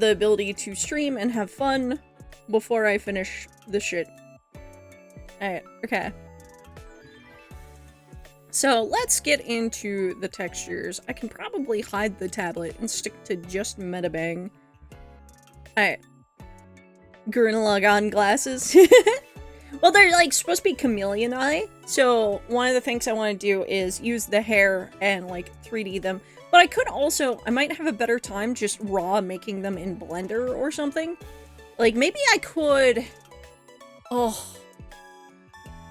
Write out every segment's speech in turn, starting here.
the ability to stream and have fun before I finish this shit. Alright, okay. So, let's get into the textures. I can probably hide the tablet and stick to just Metabang. Alright. Gurren Lagann glasses. Well, they're, like, supposed to be chameleon eye, so one of the things I want to do is use the hair and, like, 3D them. But I could also, I might have a better time just raw making them in Blender or something. Like, maybe I could... Oh...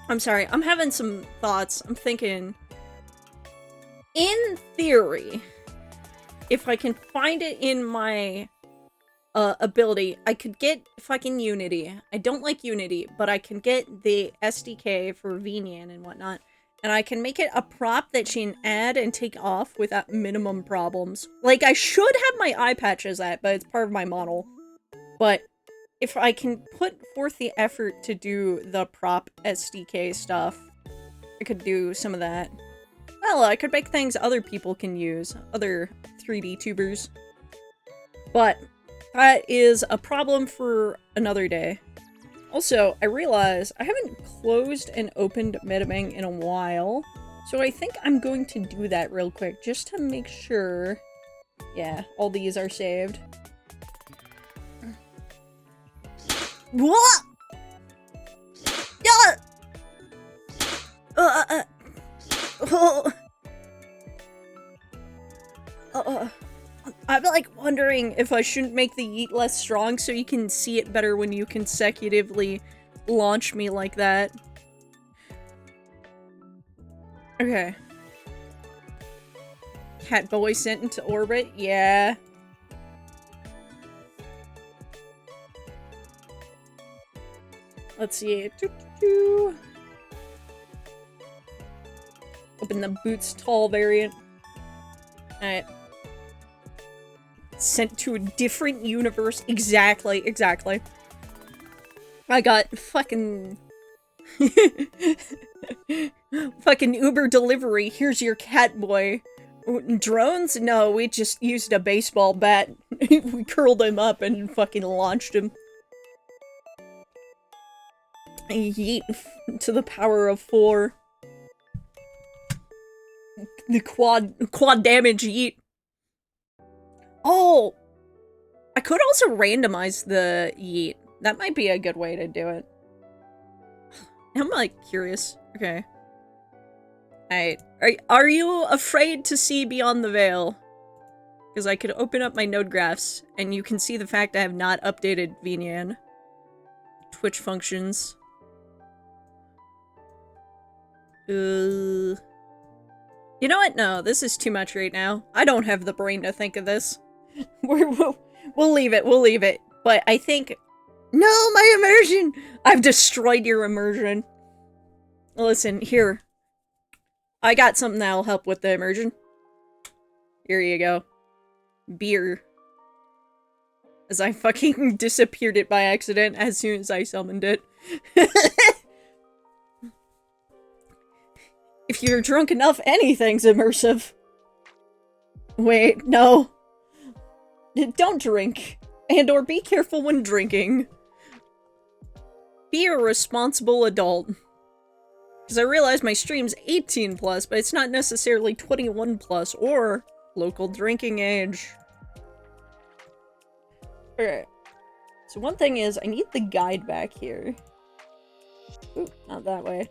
I'm sorry, I'm having some thoughts. I'm thinking, in theory, if I can find it in my ability, I could get fucking Unity. I don't like Unity, but I can get the SDK for VNyan and whatnot, and I can make it a prop that she can add and take off without minimum problems. Like, I should have my eye patch as that, but it's part of my model. But if I can put forth the effort to do the prop SDK stuff, I could do some of that. Well, I could make things other people can use, other 3D tubers. But that is a problem for another day. Also, I realize I haven't closed and opened Metabang in a while, so I think I'm going to do that real quick, just to make sure, yeah, all these are saved. What? Yeah. I'm like wondering if I shouldn't make the yeet less strong so you can see it better when you consecutively launch me like that. Okay. Catboy sent into orbit? Yeah. Let's see. Open the Boots Tall variant. Alright. Sent to a different universe. Exactly, exactly. I got fucking... fucking Uber delivery. Here's your Catboy. Drones? No, we just used a baseball bat. We curled him up and fucking launched him. Yeet to the power of 4. The quad damage yeet. Oh! I could also randomize the yeet. That might be a good way to do it. I'm like curious. Okay. Alright. Are you afraid to see beyond the veil? Because I could open up my node graphs and you can see the fact I have not updated VNyan. Twitch functions. You know what? No, this is too much right now. I don't have the brain to think of this. We'll leave it, we'll leave it. But I think... No, my immersion! I've destroyed your immersion. Listen, here. I got something that'll help with the immersion. Here you go. Beer. As I fucking disappeared it by accident as soon as I summoned it. If you're drunk enough, anything's immersive. Wait, no. Don't drink. And/or be careful when drinking. Be a responsible adult. Because I realize my stream's 18+, but it's not necessarily 21+, or local drinking age. Okay. So one thing is, I need the guide back here. Ooh, not that way.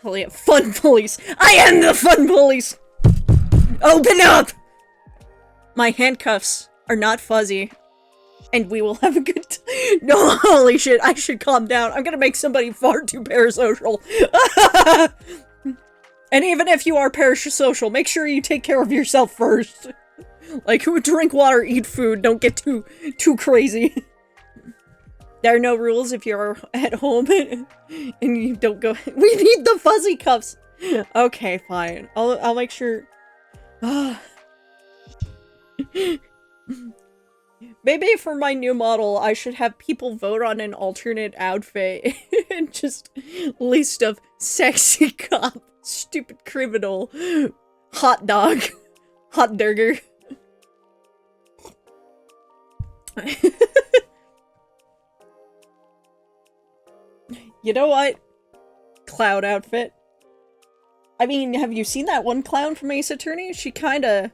Hell yeah, fun police! I am the fun police! Open up! My handcuffs are not fuzzy. And we will have a good time. No, holy shit, I should calm down. I'm gonna make somebody far too parasocial. And even if you are parasocial, make sure you take care of yourself first. Like, drink water, eat food, don't get too crazy. There are no rules if you're at home and you don't go- We need the fuzzy cuffs! Okay, fine. I'll make sure- Maybe for my new model, I should have people vote on an alternate outfit. And just list of sexy cop, stupid criminal, hot dog, hot burger. You know what? Cloud outfit. I mean, have you seen that one clown from Ace Attorney? She kinda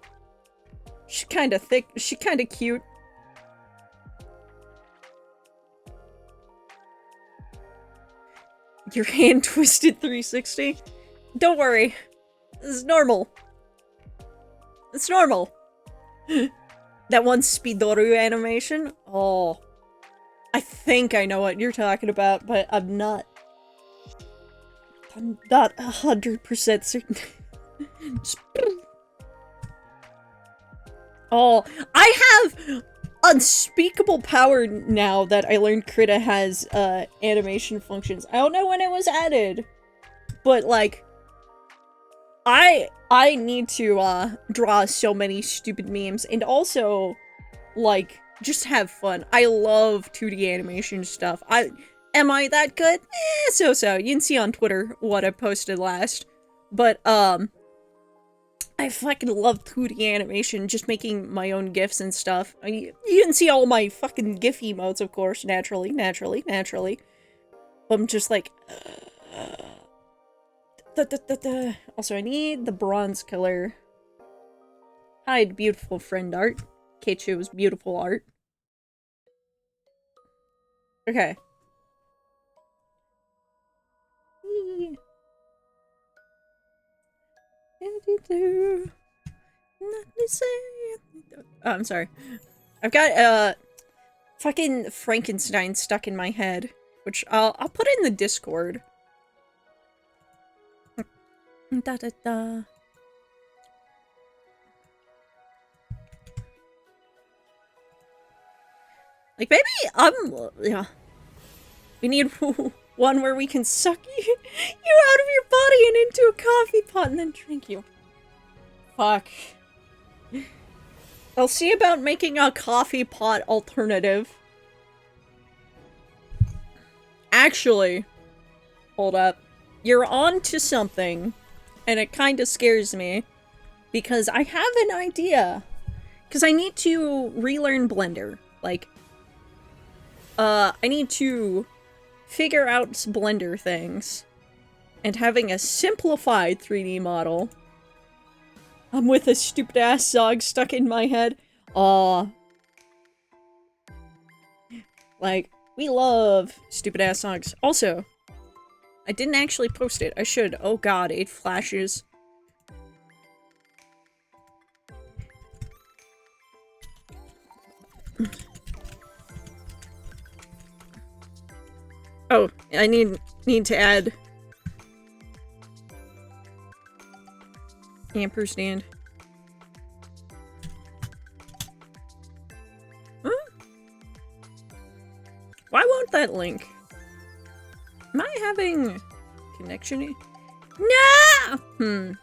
thick. She kinda cute. Your hand twisted 360? Don't worry. This is normal. It's normal. That one Speedoru animation? Oh. I think I know what you're talking about, but I'm not 100% certain. Oh, I have unspeakable power now that I learned Krita has animation functions. I don't know when it was added, but like I need to draw so many stupid memes and also like just have fun. I love 2D animation stuff. Am I that good? So. You can see on Twitter what I posted last. But I fucking love 2D animation, just making my own GIFs and stuff. You can see all my fucking GIF emotes, of course, naturally. But I'm just like, Also, I need the bronze color. Hide beautiful friend art. Kheichou's beautiful art. Okay. Oh, I'm sorry. I've got fucking Frankenstein stuck in my head, which I'll put in the Discord. Da da da. Like maybe yeah. We need one where we can suck you out of your body and into a coffee pot and then drink you. Fuck. I'll see about making a coffee pot alternative. Actually, hold up. You're on to something, and it kind of scares me, because I have an idea. Because I need to relearn Blender. Like, I need to figure out Blender things, and having a simplified 3D model. I'm with a stupid ass song stuck in my head. Aw. Like, we love stupid ass songs. Also, I didn't actually post it. I should. Oh god, it flashes. Oh, I need to add ampersand. Huh? Why won't that link? Am I having connection? No!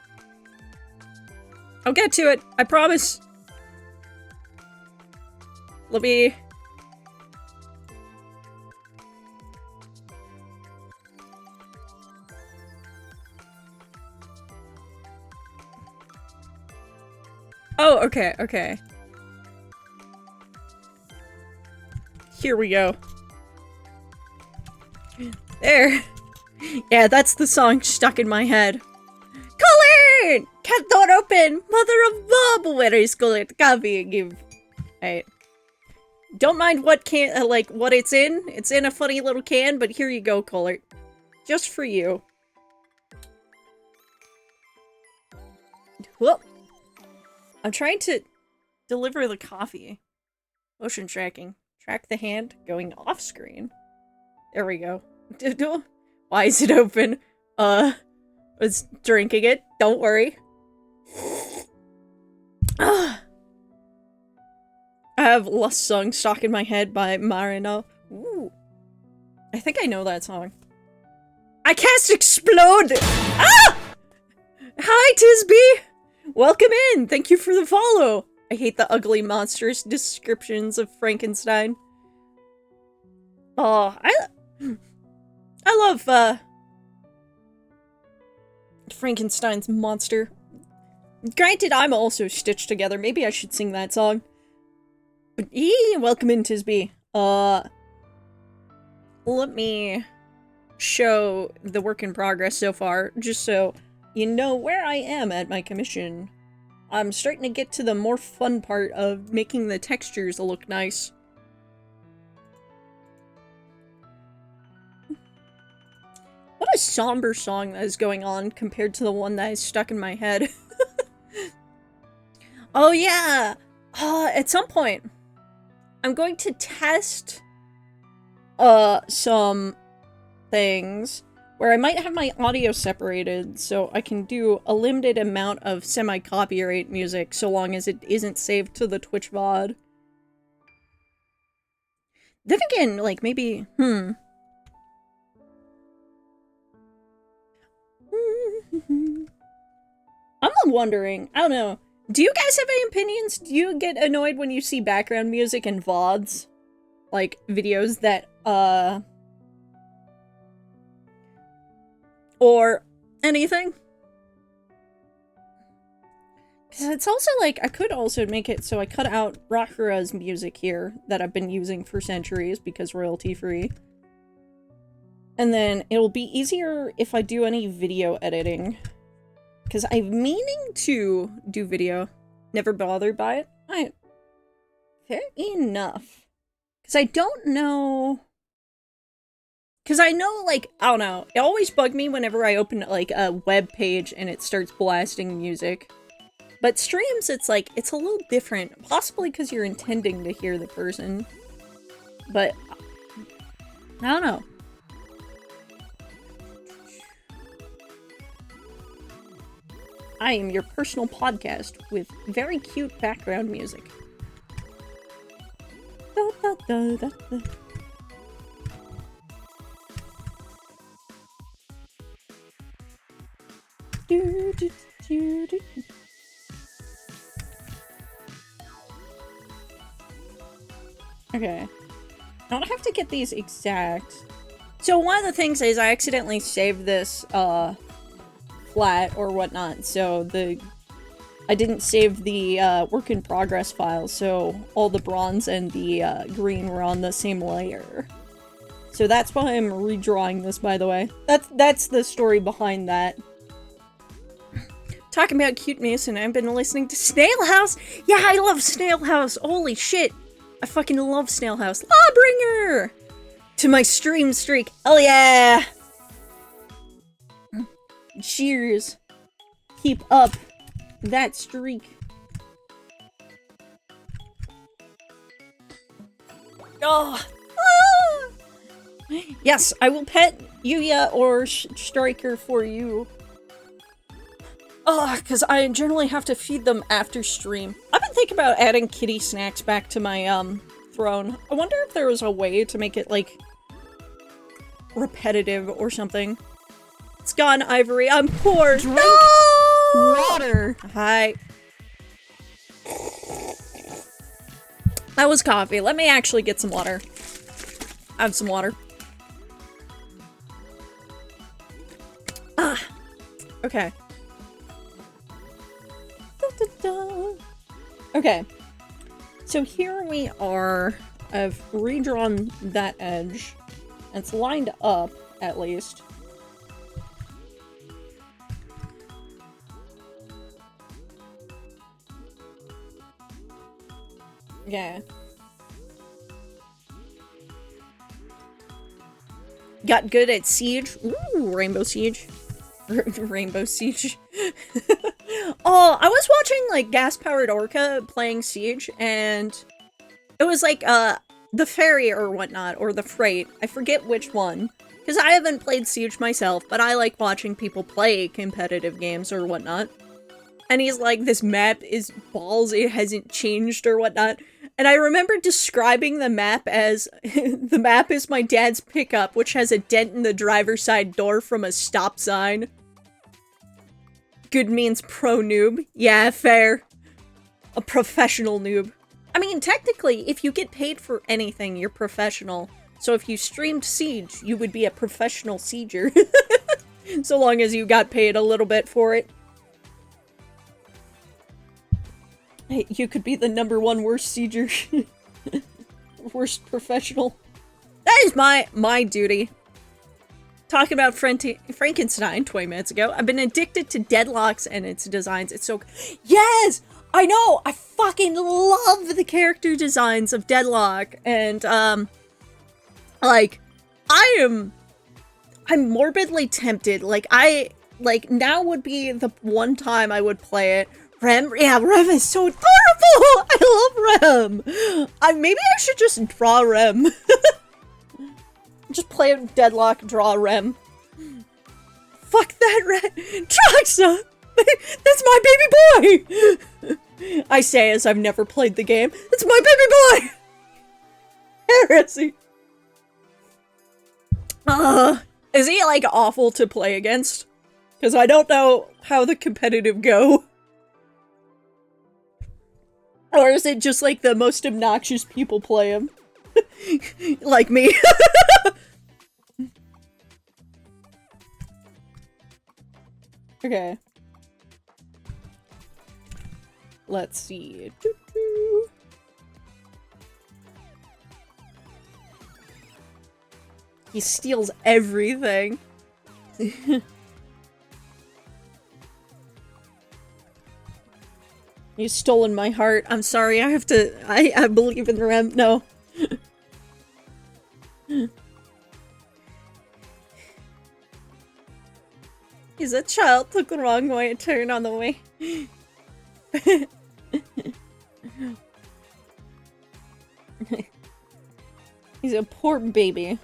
I'll get to it. I promise. Let me... Oh, okay. Here we go. There. Yeah, that's the song stuck in my head. Colin! Cat door open! Mother of Bob! Where is Colin? Coffee give. Alright. Don't mind what can, what it's in. It's in a funny little can, but here you go, Colin. Just for you. Whoop. I'm trying to deliver the coffee. Motion tracking. Track the hand going off screen. There we go. Why is it open? Was drinking it. Don't worry. I have Lust Song stuck in my head by Marino. Ooh. I think I know that song. I cast Explode! Ah! Hi, Tisby! Welcome in! Thank you for the follow! I hate the ugly monstrous descriptions of Frankenstein. Oh, I love, Frankenstein's monster. Granted, I'm also stitched together. Maybe I should sing that song. Welcome in, Tisby. Let me show the work in progress so far, just so you know where I am at my commission. I'm starting to get to the more fun part of making the textures look nice. What a somber song that is going on compared to the one that is stuck in my head. Oh yeah! At some point, I'm going to test, some things where I might have my audio separated so I can do a limited amount of semi-copyright music so long as it isn't saved to the Twitch VOD. Then again, like, maybe, I'm wondering, I don't know, do you guys have any opinions? Do you get annoyed when you see background music in VODs? Like, videos that, or anything? Because it's also like, I could also make it so I cut out Rakura's music here that I've been using for centuries because royalty free. And then it'll be easier if I do any video editing. Because I'm meaning to do video. Never bothered by it. Fair enough. Because I don't know... Because I know, like, I don't know. It always bugged me whenever I open, like, a web page and it starts blasting music. But streams, it's like, it's a little different. Possibly because you're intending to hear the person. But, I don't know. I am your personal podcast with very cute background music. Da, da, da, da, da. Do, do, do, do. Okay. I don't have to get these exact. So one of the things is I accidentally saved this, flat or whatnot, so I didn't save the work in progress file, so all the bronze and the green were on the same layer. So that's why I'm redrawing this, by the way. That's the story behind that. Talking about cute Mason, I've been listening to Snail House. Yeah, I love Snail House. Holy shit. I fucking love Snail House. Lawbringer! To my stream streak. Hell yeah! Cheers. Keep up that streak. Oh. Ah. Yes, I will pet Yuya or Striker for you. Oh, because I generally have to feed them after stream. I've been thinking about adding kitty snacks back to my, throne. I wonder if there was a way to make it, like, repetitive or something. It's gone, Ivory. I'm poor. Drink no! water. Hi. That was coffee. Let me actually get some water. I have some water. Ah. Okay. Da, da, da. Okay. So here we are. I've redrawn that edge. It's lined up, at least. Yeah. Got good at Siege. Ooh, Rainbow Siege. Rainbow Siege. Oh, I was watching, like, Gas-Powered Orca playing Siege, and it was, like, the ferry or whatnot, or the freight. I forget which one. Because I haven't played Siege myself, but I like watching people play competitive games or whatnot. And he's like, this map is balls, it hasn't changed or whatnot. And I remember describing the map as, the map is my dad's pickup, which has a dent in the driver's side door from a stop sign. Good means pro noob. Yeah, fair. A professional noob. I mean, technically, if you get paid for anything, you're professional. So if you streamed Siege, you would be a professional Sieger. So long as you got paid a little bit for it. Hey, you could be the #1 worst Sieger. Worst professional. That is my duty. Talking about Frankenstein 20 minutes ago. I've been addicted to Deadlocks and its designs. It's so... Yes! I know! I fucking love the character designs of Deadlock. And, like, I'm morbidly tempted. Like, now would be the one time I would play it. Rem? Yeah, Rem is so adorable! I love Rem! Maybe I should just draw Rem. Just play Deadlock, draw Rem. Fuck that Rem! Troxa! That's my baby boy! I say as I've never played the game. It's my baby boy! Heresy. Is he, like, awful to play against? Because I don't know how the competitive go. Or is it just, like, the most obnoxious people play him? Like me. Okay. Let's see. He steals everything. You've stolen my heart. I'm sorry, I have to- I believe in Rem. No. He's a child, took the wrong way and turned on the way. He's a poor baby.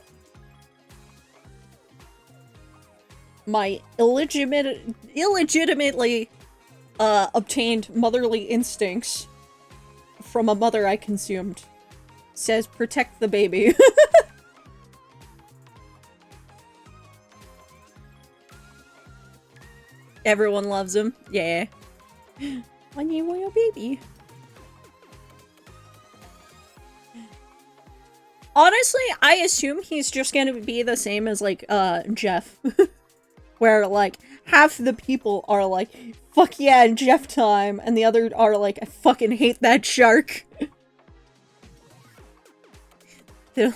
My illegitimately obtained motherly instincts from a mother I consumed says protect the baby. Everyone loves him. Yeah. My new royal baby. Honestly, I assume he's just gonna be the same as, like, Jeff. Where, like, half the people are like, fuck yeah, Jeff time, and the other are like, I fucking hate that shark. They're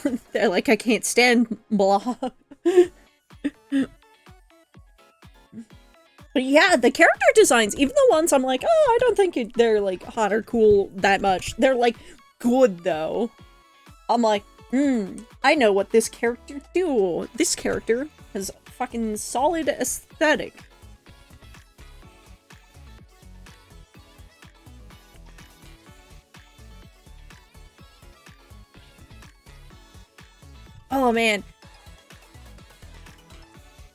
like, I can't stand blah. But yeah, the character designs, even the ones I'm like, oh, I don't think they're, like, hot or cool that much. They're, like, good, though. I'm like, I know what this character do. This character has fucking solid aesthetic. Oh, man.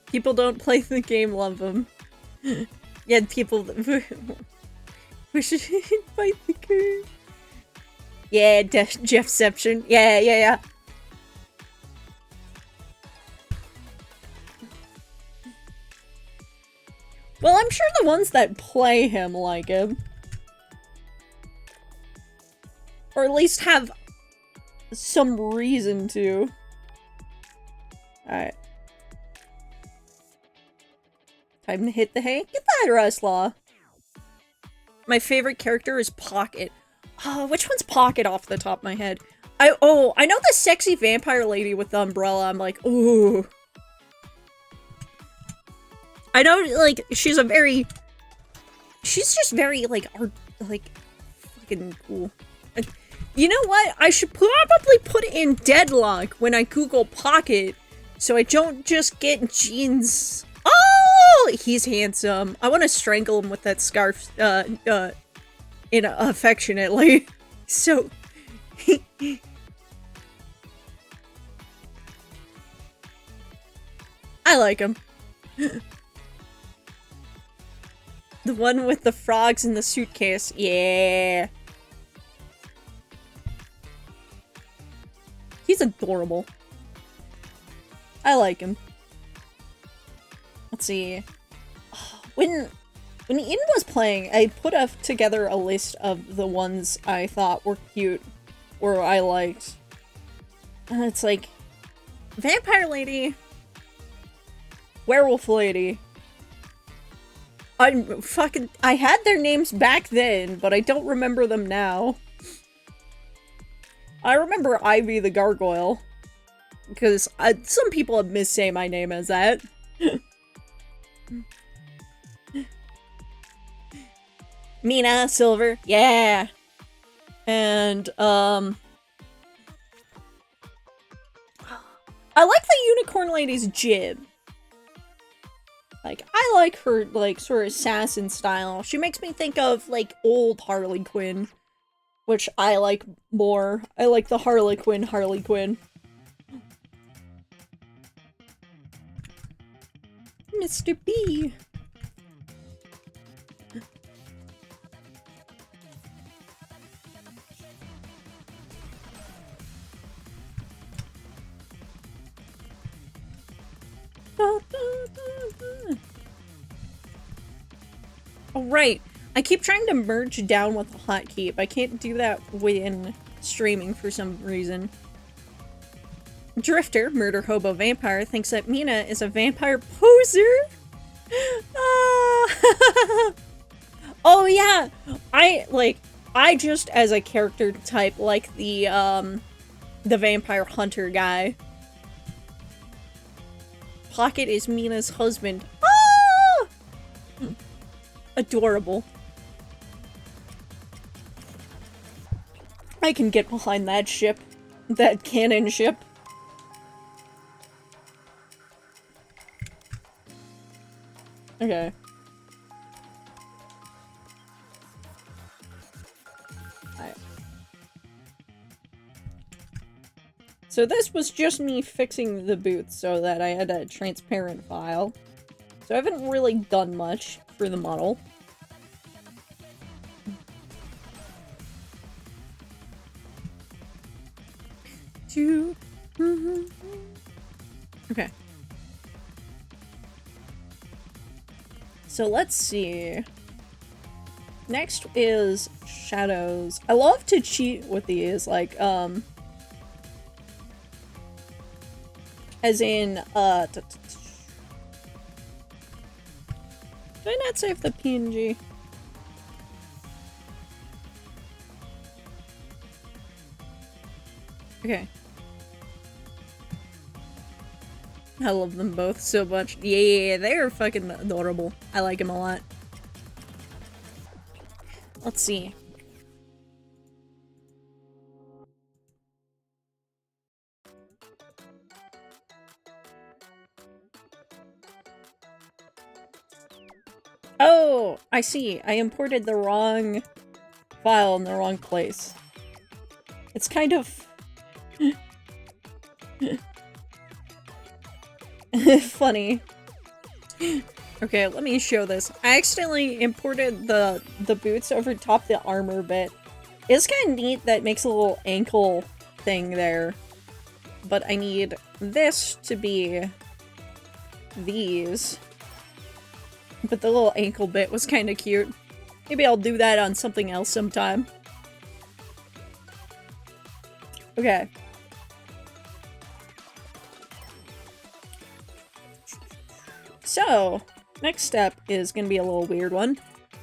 People don't play the game love them. Yeah, people we should fight the curve. Yeah, Jeffception. Yeah. Well, I'm sure the ones that play him like him. Or at least have some reason to. Alright. Time to hit the hay. Get that, Ruslaw. My favorite character is Pocket. Oh, which one's Pocket off the top of my head? I know the sexy vampire lady with the umbrella. I'm like, ooh. I know, like, she's just very, like, fucking cool. You know what? I should probably put in Deadlock when I Google Pocket, so I don't just get jeans. Oh, he's handsome. I want to strangle him with that scarf, affectionately. So, I like him. The one with the frogs in the suitcase. Yeah. He's adorable. I like him. Let's see. When Ian was playing, I put together a list of the ones I thought were cute, or I liked. And it's like, Vampire Lady, Werewolf Lady. I had their names back then, but I don't remember them now. I remember Ivy the Gargoyle. Because some people have missay my name as that. Mina, Silver, yeah! And, I like the Unicorn Lady's jib. Like, I like her, like, sort of assassin style. She makes me think of, like, old Harley Quinn. Which I like more. I like the Harley Quinn. Mr. B. Oh, right. I keep trying to merge down with the hotkey, but I can't do that when streaming for some reason. Drifter, murder hobo vampire, thinks that Mina is a vampire poser? Oh yeah! I just, as a character type, like the vampire hunter guy. Pocket is Mina's husband. Ah! Adorable. I can get behind that ship. That cannon ship. Okay. Alright. So this was just me fixing the boots so that I had a transparent file. So I haven't really done much for the model. Okay. So let's see. Next is shadows. I love to cheat with these, like, as in, did I not save the PNG? Okay. I love them both so much. Yeah, they're fucking adorable. I like them a lot. Let's see. Oh, I see. I imported the wrong file in the wrong place. It's kind of funny. Okay, let me show this. I accidentally imported the boots over top the armor bit. It's kind of neat that it makes a little ankle thing there. But I need this to be these. But the little ankle bit was kind of cute. Maybe I'll do that on something else sometime. Okay. So, next step is going to be a little weird one,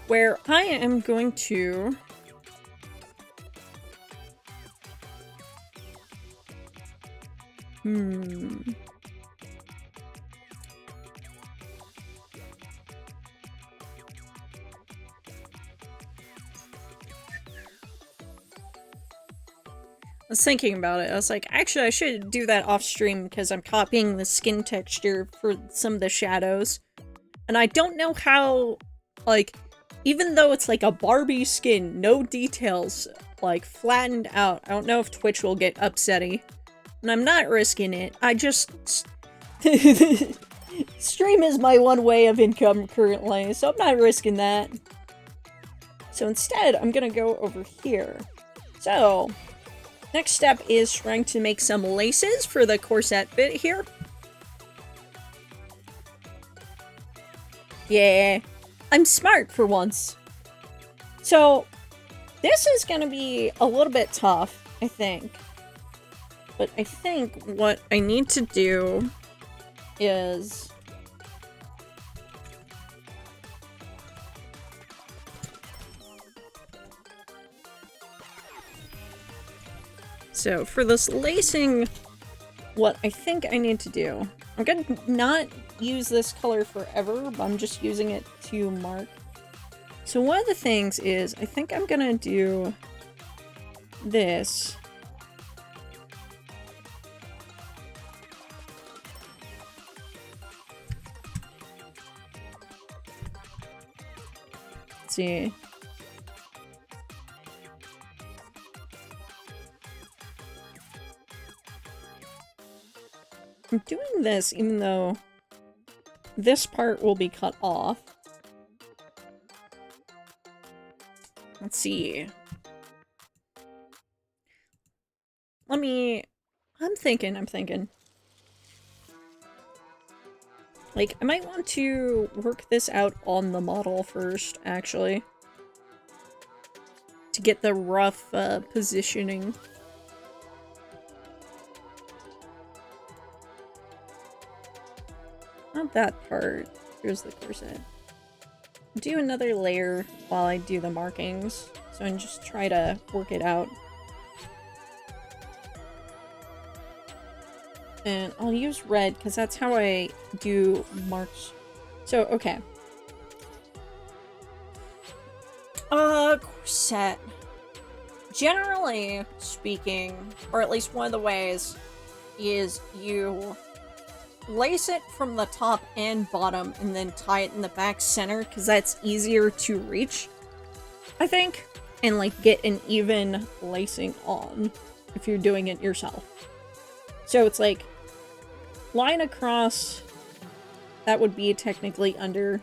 where I am going to I was thinking about it. I was like, actually, I should do that off stream because I'm copying the skin texture for some of the shadows. And I don't know how, like, even though it's like a Barbie skin, no details, like, flattened out. I don't know if Twitch will get upsetty. And I'm not risking it. I just... Stream is my one way of income currently, so I'm not risking that. So instead, I'm gonna go over here. So... next step is trying to make some laces for the corset bit here. Yeah, I'm smart for once. So, this is gonna be a little bit tough, I think. But I think what I need to do is... So for this lacing, what I think I need to do, I'm gonna not use this color forever, but I'm just using it to mark. So one of the things is, I think I'm gonna do this. Let's see. I'm doing this even though this part will be cut off. Let's see. I'm thinking. Like, I might want to work this out on the model first, actually. To get the rough, positioning. Not that part. Here's the corset. Do another layer while I do the markings, so I can just try to work it out. And I'll use red, because that's how I do marks. So, okay. Corset. Generally speaking, or at least one of the ways, is you lace it from the top and bottom and then tie it in the back center, because that's easier to reach, I think, and like get an even lacing on if you're doing it yourself. So it's like line across, that would be technically under,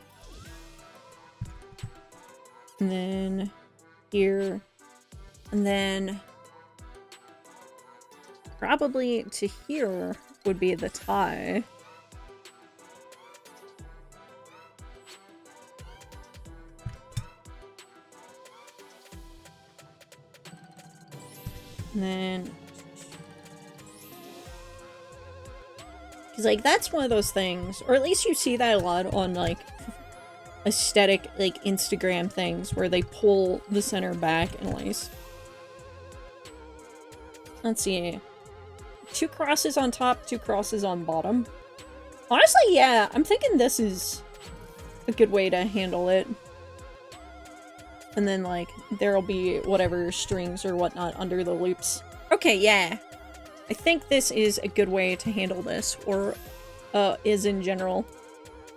and then here, and then probably to here would be the tie. And then, because like that's one of those things, or at least you see that a lot on like aesthetic like Instagram things where they pull the center back and lace. Let's see. 2 crosses on top, 2 crosses on bottom. Honestly, yeah, I'm thinking this is a good way to handle it. And then, like, there'll be whatever strings or whatnot under the loops. Okay, yeah. I think this is a good way to handle this, or is in general.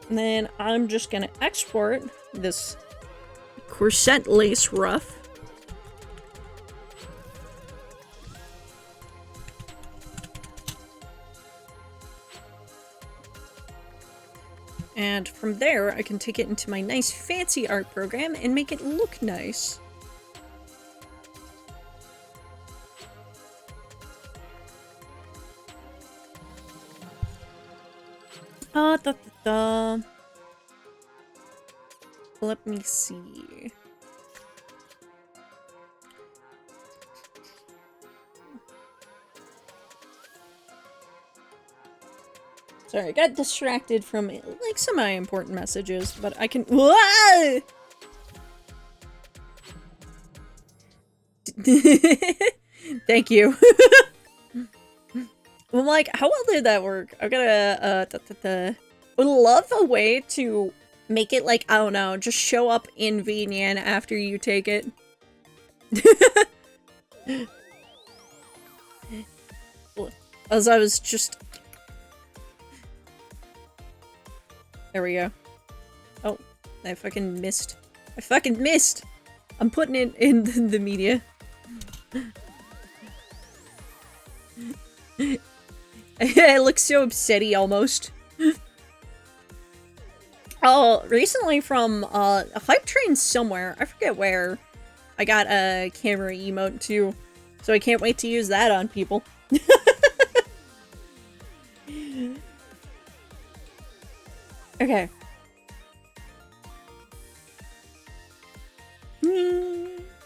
And then I'm just gonna export this corset lace ruff. And from there, I can take it into my nice fancy art program and make it look nice. Let me see. Sorry, I got distracted from, like, semi-important messages, but I can- Whoa! Thank you. I'm like, how well did that work? I've got would love a way to make it, like, I don't know, just show up in VNyan after you take it. As I was just... There we go. Oh, I fucking missed. I fucking missed! I'm putting it in the media. I look so upsetty almost. Oh, recently from a hype train somewhere, I forget where, I got a camera emote too, so I can't wait to use that on people. Okay.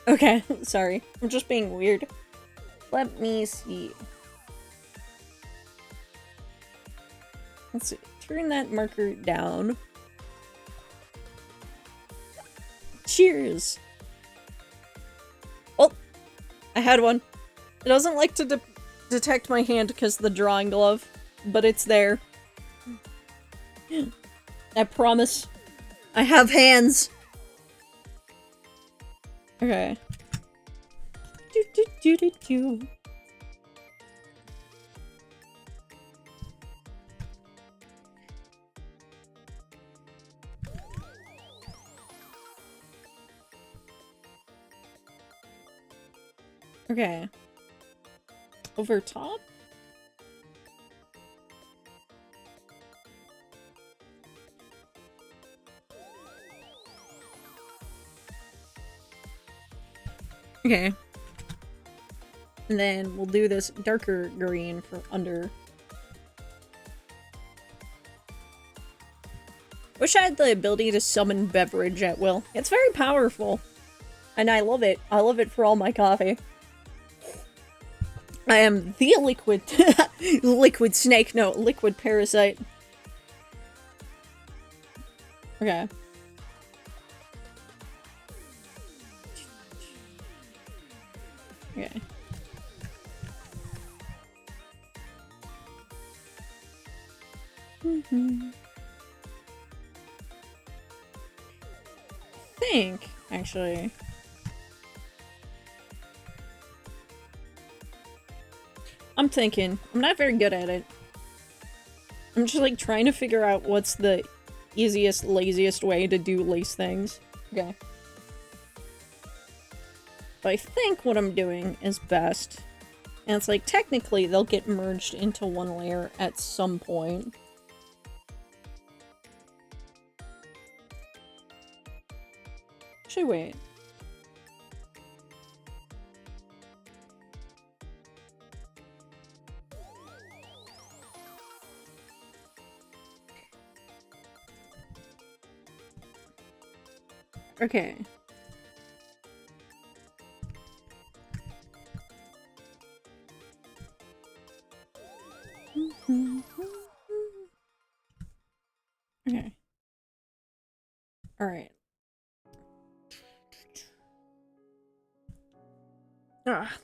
Okay, sorry. I'm just being weird. Let me see. Let's see. Turn that marker down. Cheers! Oh! I had one. It doesn't like to detect my hand because of the drawing glove, but it's there. I promise. I have hands. Okay. Do do do do do. Okay. Over top? Okay. And then we'll do this darker green for under. Wish I had the ability to summon beverage at will. It's very powerful. And I love it. I love it for all my coffee. I am the liquid liquid snake, no, liquid parasite. Okay. Okay. I think, actually. I'm thinking. I'm not very good at it. I'm just like trying to figure out what's the easiest, laziest way to do lace things. Okay. But I think what I'm doing is best. And it's like, technically, they'll get merged into one layer at some point. Actually, wait. Okay. Okay. Alright.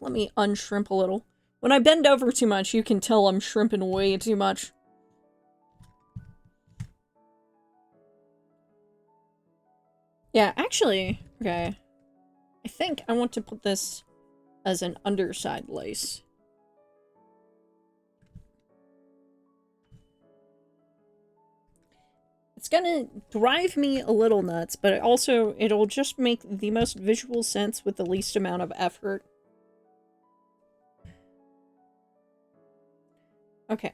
Let me unshrimp a little. When I bend over too much, you can tell I'm shrimping way too much. Yeah, actually, okay. I think I want to put this as an underside lace. It's gonna drive me a little nuts, but also, it'll just make the most visual sense with the least amount of effort. Okay.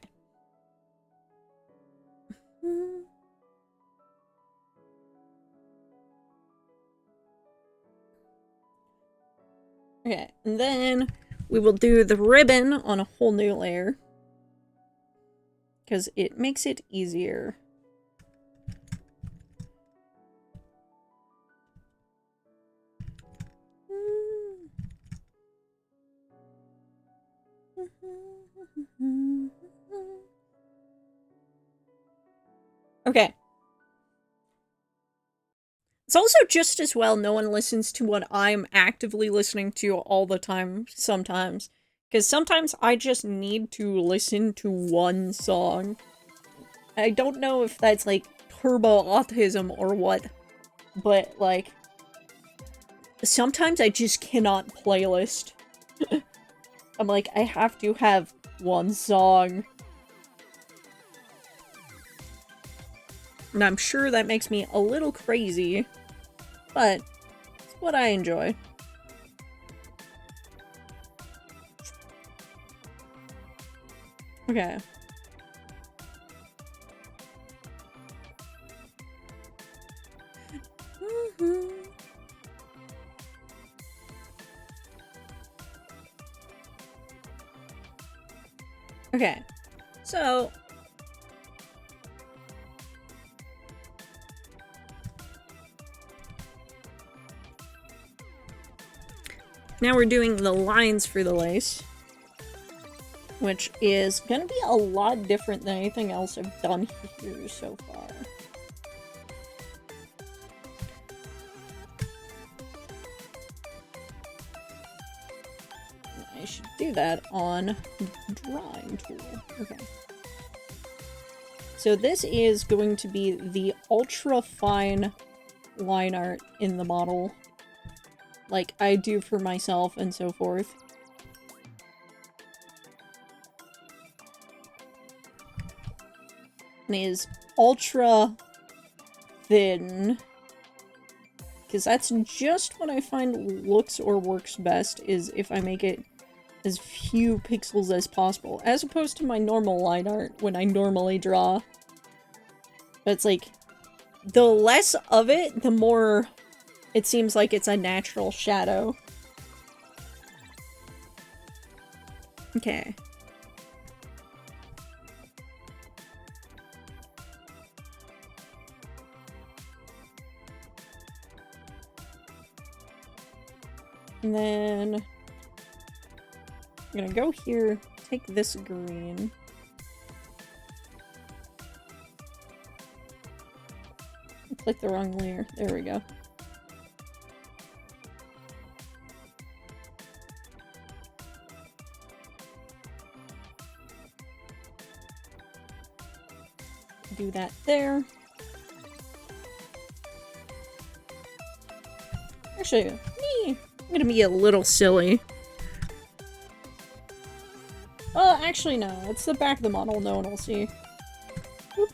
Okay, and then we will do the ribbon on a whole new layer. Because it makes it easier. Okay. It's also just as well no one listens to what I'm actively listening to all the time, sometimes. Because sometimes I just need to listen to one song. I don't know if that's, like, turbo autism or what, but, like, sometimes I just cannot playlist. I'm like, I have to have one song. And I'm sure that makes me a little crazy, but it's what I enjoy. Okay. Okay. So now we're doing the lines for the lace, which is gonna be a lot different than anything else I've done here so far. I should do that on drawing tool. Okay. So this is going to be the ultra fine line art in the model, like I do for myself and so forth. And it is ultra thin, because that's just what I find looks or works best, is if I make it as few pixels as possible, as opposed to my normal line art when I normally draw. But it's like, the less of it, the more it seems like it's a natural shadow. Okay. And then I'm gonna go here, take this green. I clicked the wrong layer. There we go. Do that there. Actually, I'm gonna be a little silly. Well, actually no, it's the back of the model, no one will see. Oop.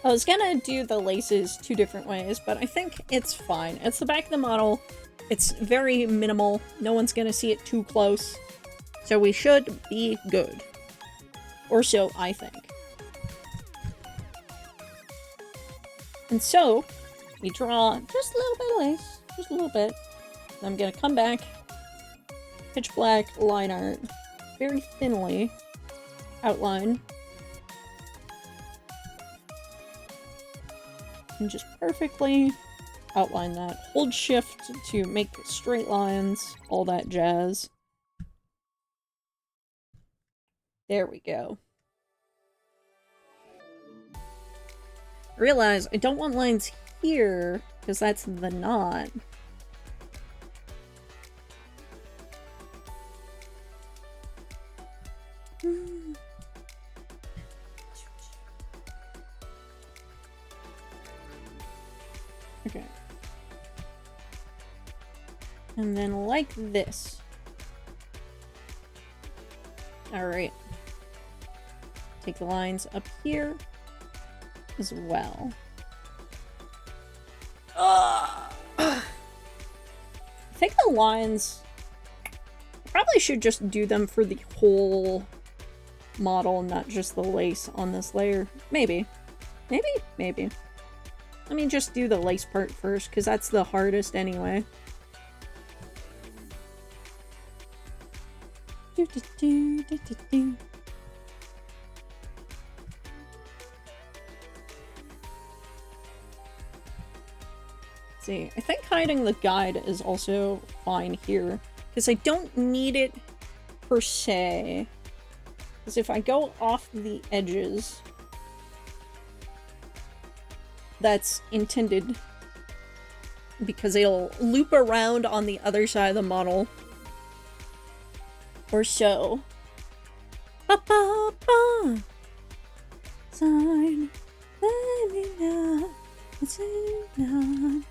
I was gonna do the laces two different ways, but I think it's fine. It's the back of the model, it's very minimal, no one's gonna see it too close, so we should be good. Or so I think. And so, we draw just a little bit of lace, just a little bit. I'm gonna come back, pitch black line art, very thinly outline. And just perfectly outline that. Hold shift to make straight lines, all that jazz. There we go. Realize I don't want lines here, because that's the knot. Okay. And then like this. Alright. Take the lines up here as well. I think the lines, I probably should just do them for the whole model, not just the lace on this layer. Maybe. Maybe. Let me just do the lace part first, because that's the hardest anyway. See, I think hiding the guide is also fine here, because I don't need it per se. Because if I go off the edges, that's intended because it'll loop around on the other side of the model. Or so. Ba-ba-ba. Sign. Let me know. It's enough.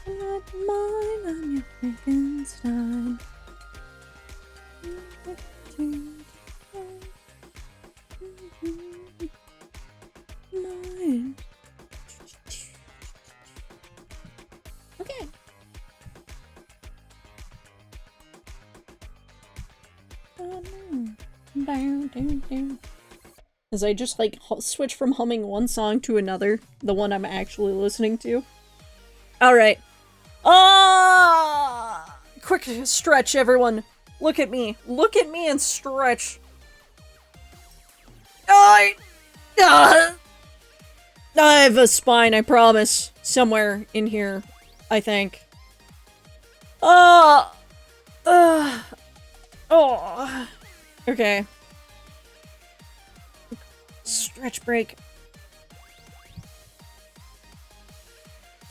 I'm not mine, I'm your Frankenstein. Mine. Okay. As I just like switch from humming one song to another, the one I'm actually listening to. Alright. Ah! Quick stretch, everyone. Look at me. Look at me and stretch. I have a spine, I promise. Somewhere in here, I think. Oh. Okay. Stretch break.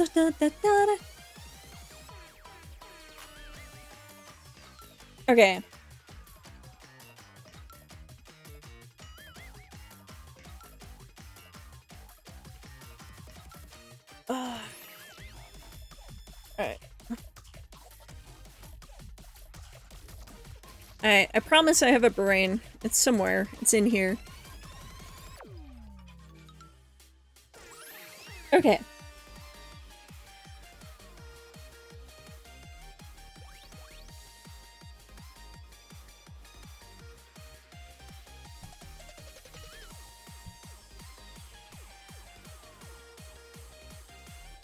Da, da, da, da, da. Okay. Alright. Alright, I promise I have a brain. It's somewhere. It's in here. Okay.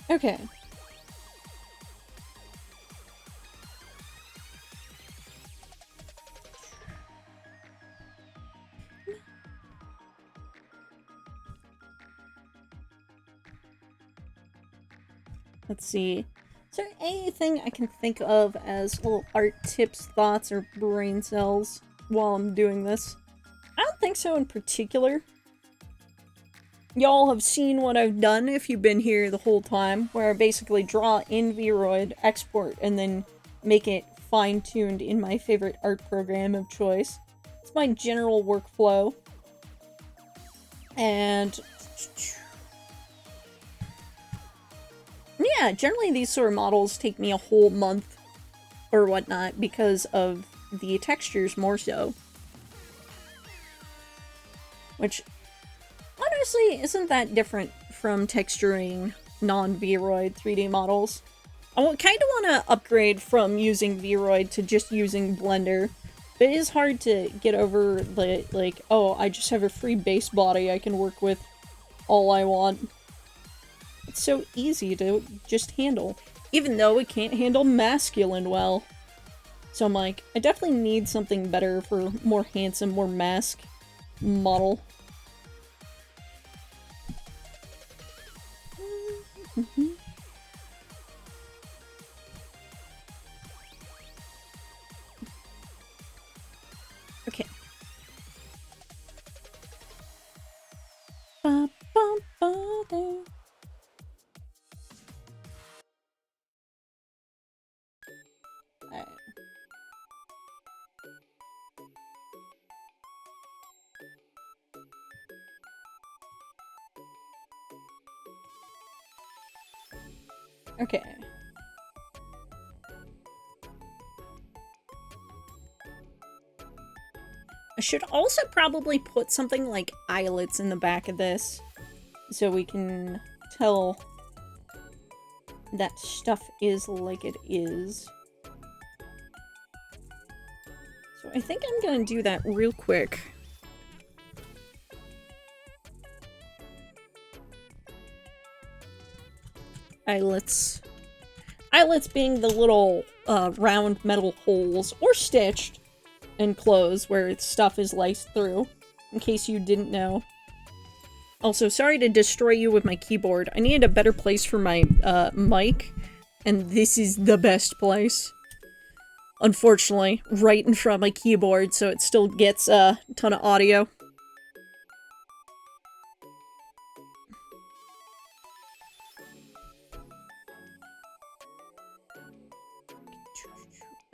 Okay. Let's see. Is there anything I can think of as little art tips, thoughts, or brain cells while I'm doing this? I don't think so in particular. Y'all have seen what I've done if you've been here the whole time, where I basically draw in VRoid, export, and then make it fine-tuned in my favorite art program of choice. It's my general workflow. And yeah, generally these sort of models take me a whole month or whatnot because of the textures more so. Which honestly isn't that different from texturing non-VRoid 3D models. I kind of want to upgrade from using VRoid to just using Blender. But it is hard to get over the, like, oh, I just have a free base body I can work with all I want. It's so easy to just handle, even though it can't handle masculine well. So I'm like, I definitely need something better for more handsome, more mask model. Okay. Ba, ba, ba, da. Alright. Okay. I should also probably put something like eyelets in the back of this, so we can tell that stuff is like it is. So I think I'm gonna do that real quick. Eyelets. Eyelets being the little round metal holes, or stitched, in clothes where stuff is laced through, in case you didn't know. Also, sorry to destroy you with my keyboard. I needed a better place for my mic, and this is the best place. Unfortunately, right in front of my keyboard, so it still gets a ton of audio.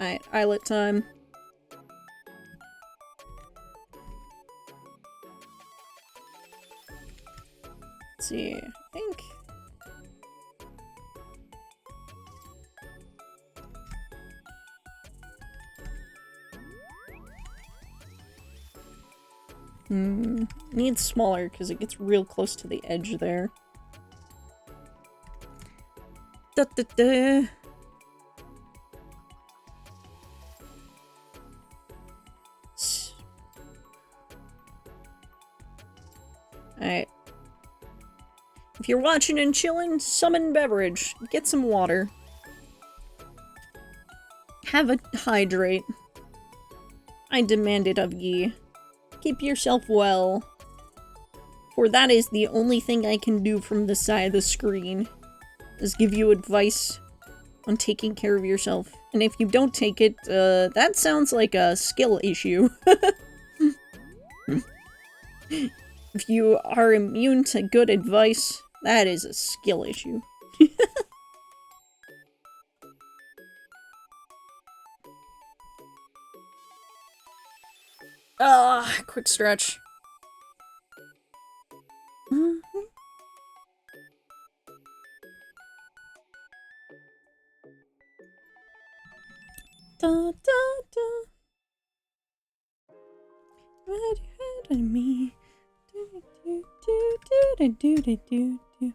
Alright, eyelet time. Let's see, I think... needs smaller because it gets real close to the edge there. Da da da. Alright. If you're watching and chilling, summon beverage. Get some water. Have a hydrate. I demand it of ye. Keep yourself well. For that is the only thing I can do from the side of the screen. Is give you advice on taking care of yourself. And if you don't take it, that sounds like a skill issue. If you are immune to good advice, that is a skill issue. Quick stretch. Da, da, da. Right ahead of me. Do, do, do, do, do, do, do, do.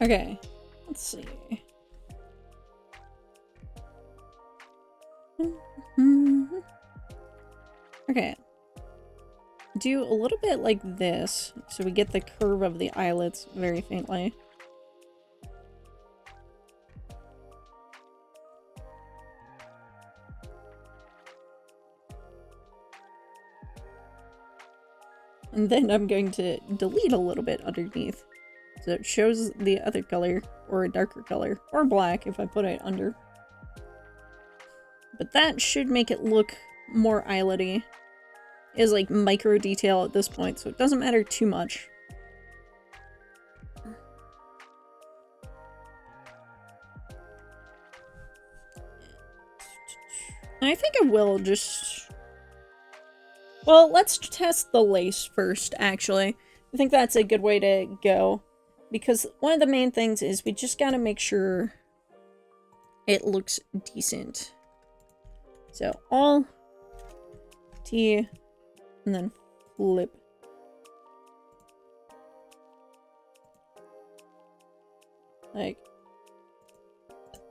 Okay, let's see. Okay. Do a little bit like this, so we get the curve of the eyelets very faintly. And then I'm going to delete a little bit underneath, so it shows the other color, or a darker color, or black if I put it under. But that should make it look more eyelety. Is like micro detail at this point, so it doesn't matter too much. And I think I will just... Well, let's test the lace first, actually. I think that's a good way to go. Because one of the main things is we just gotta make sure it looks decent. So, all T, and then flip. Like,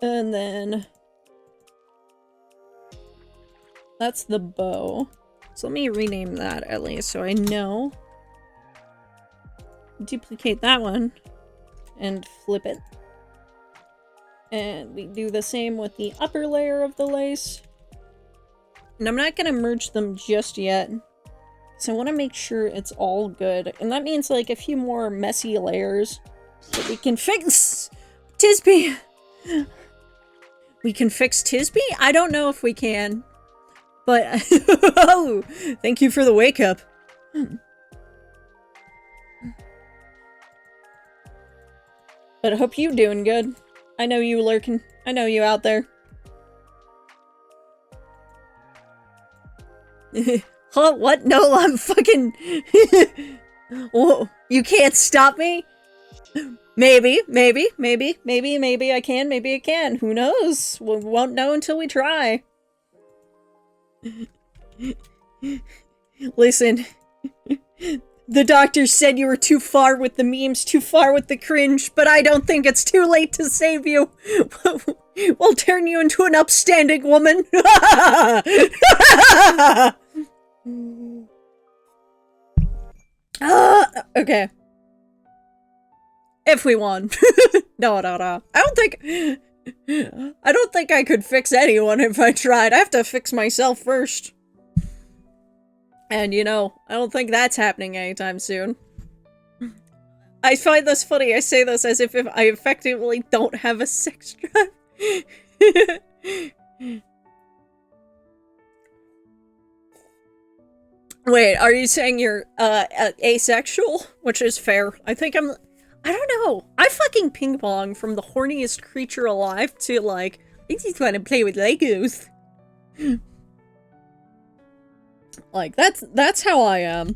and then that's the bow. So let me rename that at least so I know. Duplicate that one and flip it. And we do the same with the upper layer of the lace. And I'm not gonna merge them just yet. So I want to make sure it's all good. And that means like a few more messy layers that we can fix. Tisby! We can fix Tisby? I don't know if we can. But, oh, thank you for the wake up. But I hope you doing good. I know you lurking. I know you out there. Huh? What? No, I'm fucking... Whoa, you can't stop me? Maybe I can, maybe I can. Who knows? We won't know until we try. Listen, the doctor said you were too far with the memes, too far with the cringe, but I don't think it's too late to save you. We'll turn you into an upstanding woman. Okay. If we won. No. I don't think I could fix anyone if I tried. I have to fix myself first. And, you know, I don't think that's happening anytime soon. I find this funny. I say this as if I effectively don't have a sex drive. Wait, are you saying you're, asexual? Which is fair. I don't know. I fucking ping pong from the horniest creature alive to, like, I just want to play with Legos. Like, that's how I am.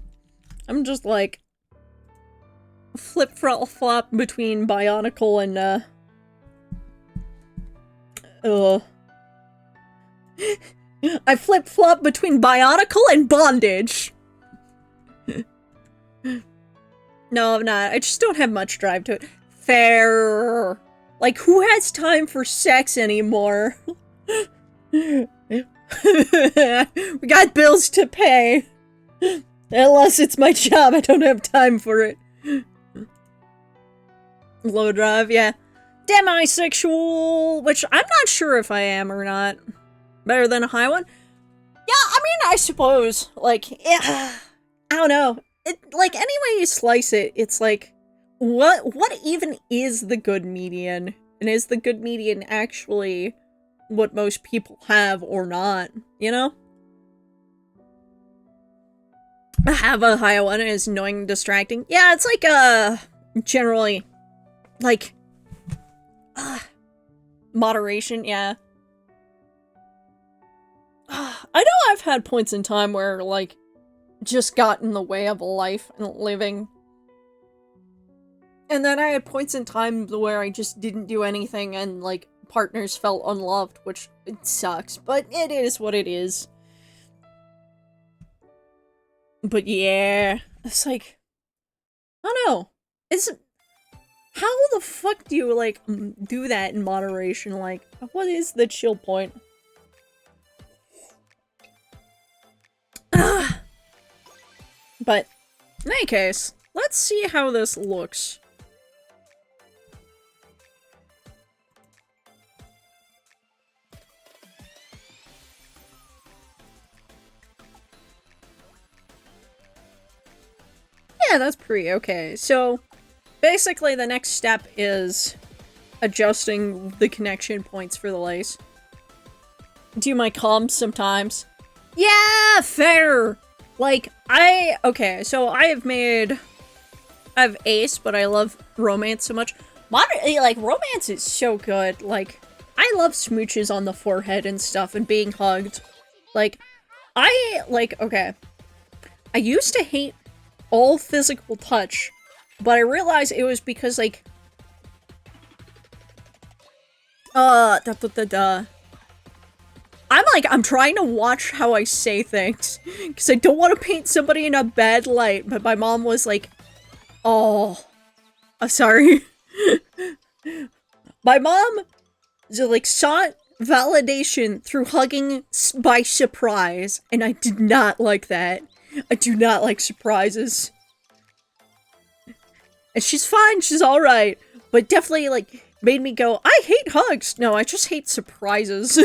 I'm just, like, flip-flop between Bionicle and, I flip-flop between Bionicle and bondage. No, I'm not. I just don't have much drive to it. Fair. Like, who has time for sex anymore? We got bills to pay. Unless it's my job, I don't have time for it. Low drive, yeah. Demisexual, which I'm not sure if I am or not. Better than a high one? Yeah, I mean, I suppose. Like, I don't know. Like, any way you slice it, it's like, what even is the good median? And is the good median actually what most people have or not, you know? Have a high one is annoying and distracting. Yeah, it's like, generally, like, moderation, yeah. I know I've had points in time where, like, just got in the way of life and living. And then I had points in time where I just didn't do anything and, like, partners felt unloved, which it sucks, but it is what it is. But yeah, it's like, I don't know. How the fuck do you, like, do that in moderation? Like, what is the chill point? But, in any case, let's see how this looks. Yeah, that's pretty okay. So, basically the next step is adjusting the connection points for the lace. Do my comms sometimes. Yeah, fair! Like, okay, so I have Ace, but I love Romance so much. Like, Romance is so good. Like, I love smooches on the forehead and stuff and being hugged. Like, okay. I used to hate all physical touch, but I realized it was because, like, I'm trying to watch how I say things, because I don't want to paint somebody in a bad light, but my mom was like, oh, I'm sorry. My mom, like, sought validation through hugging by surprise, and I did not like that. I do not like surprises. And she's fine, she's alright, but definitely, like, made me go, I hate hugs! No, I just hate surprises.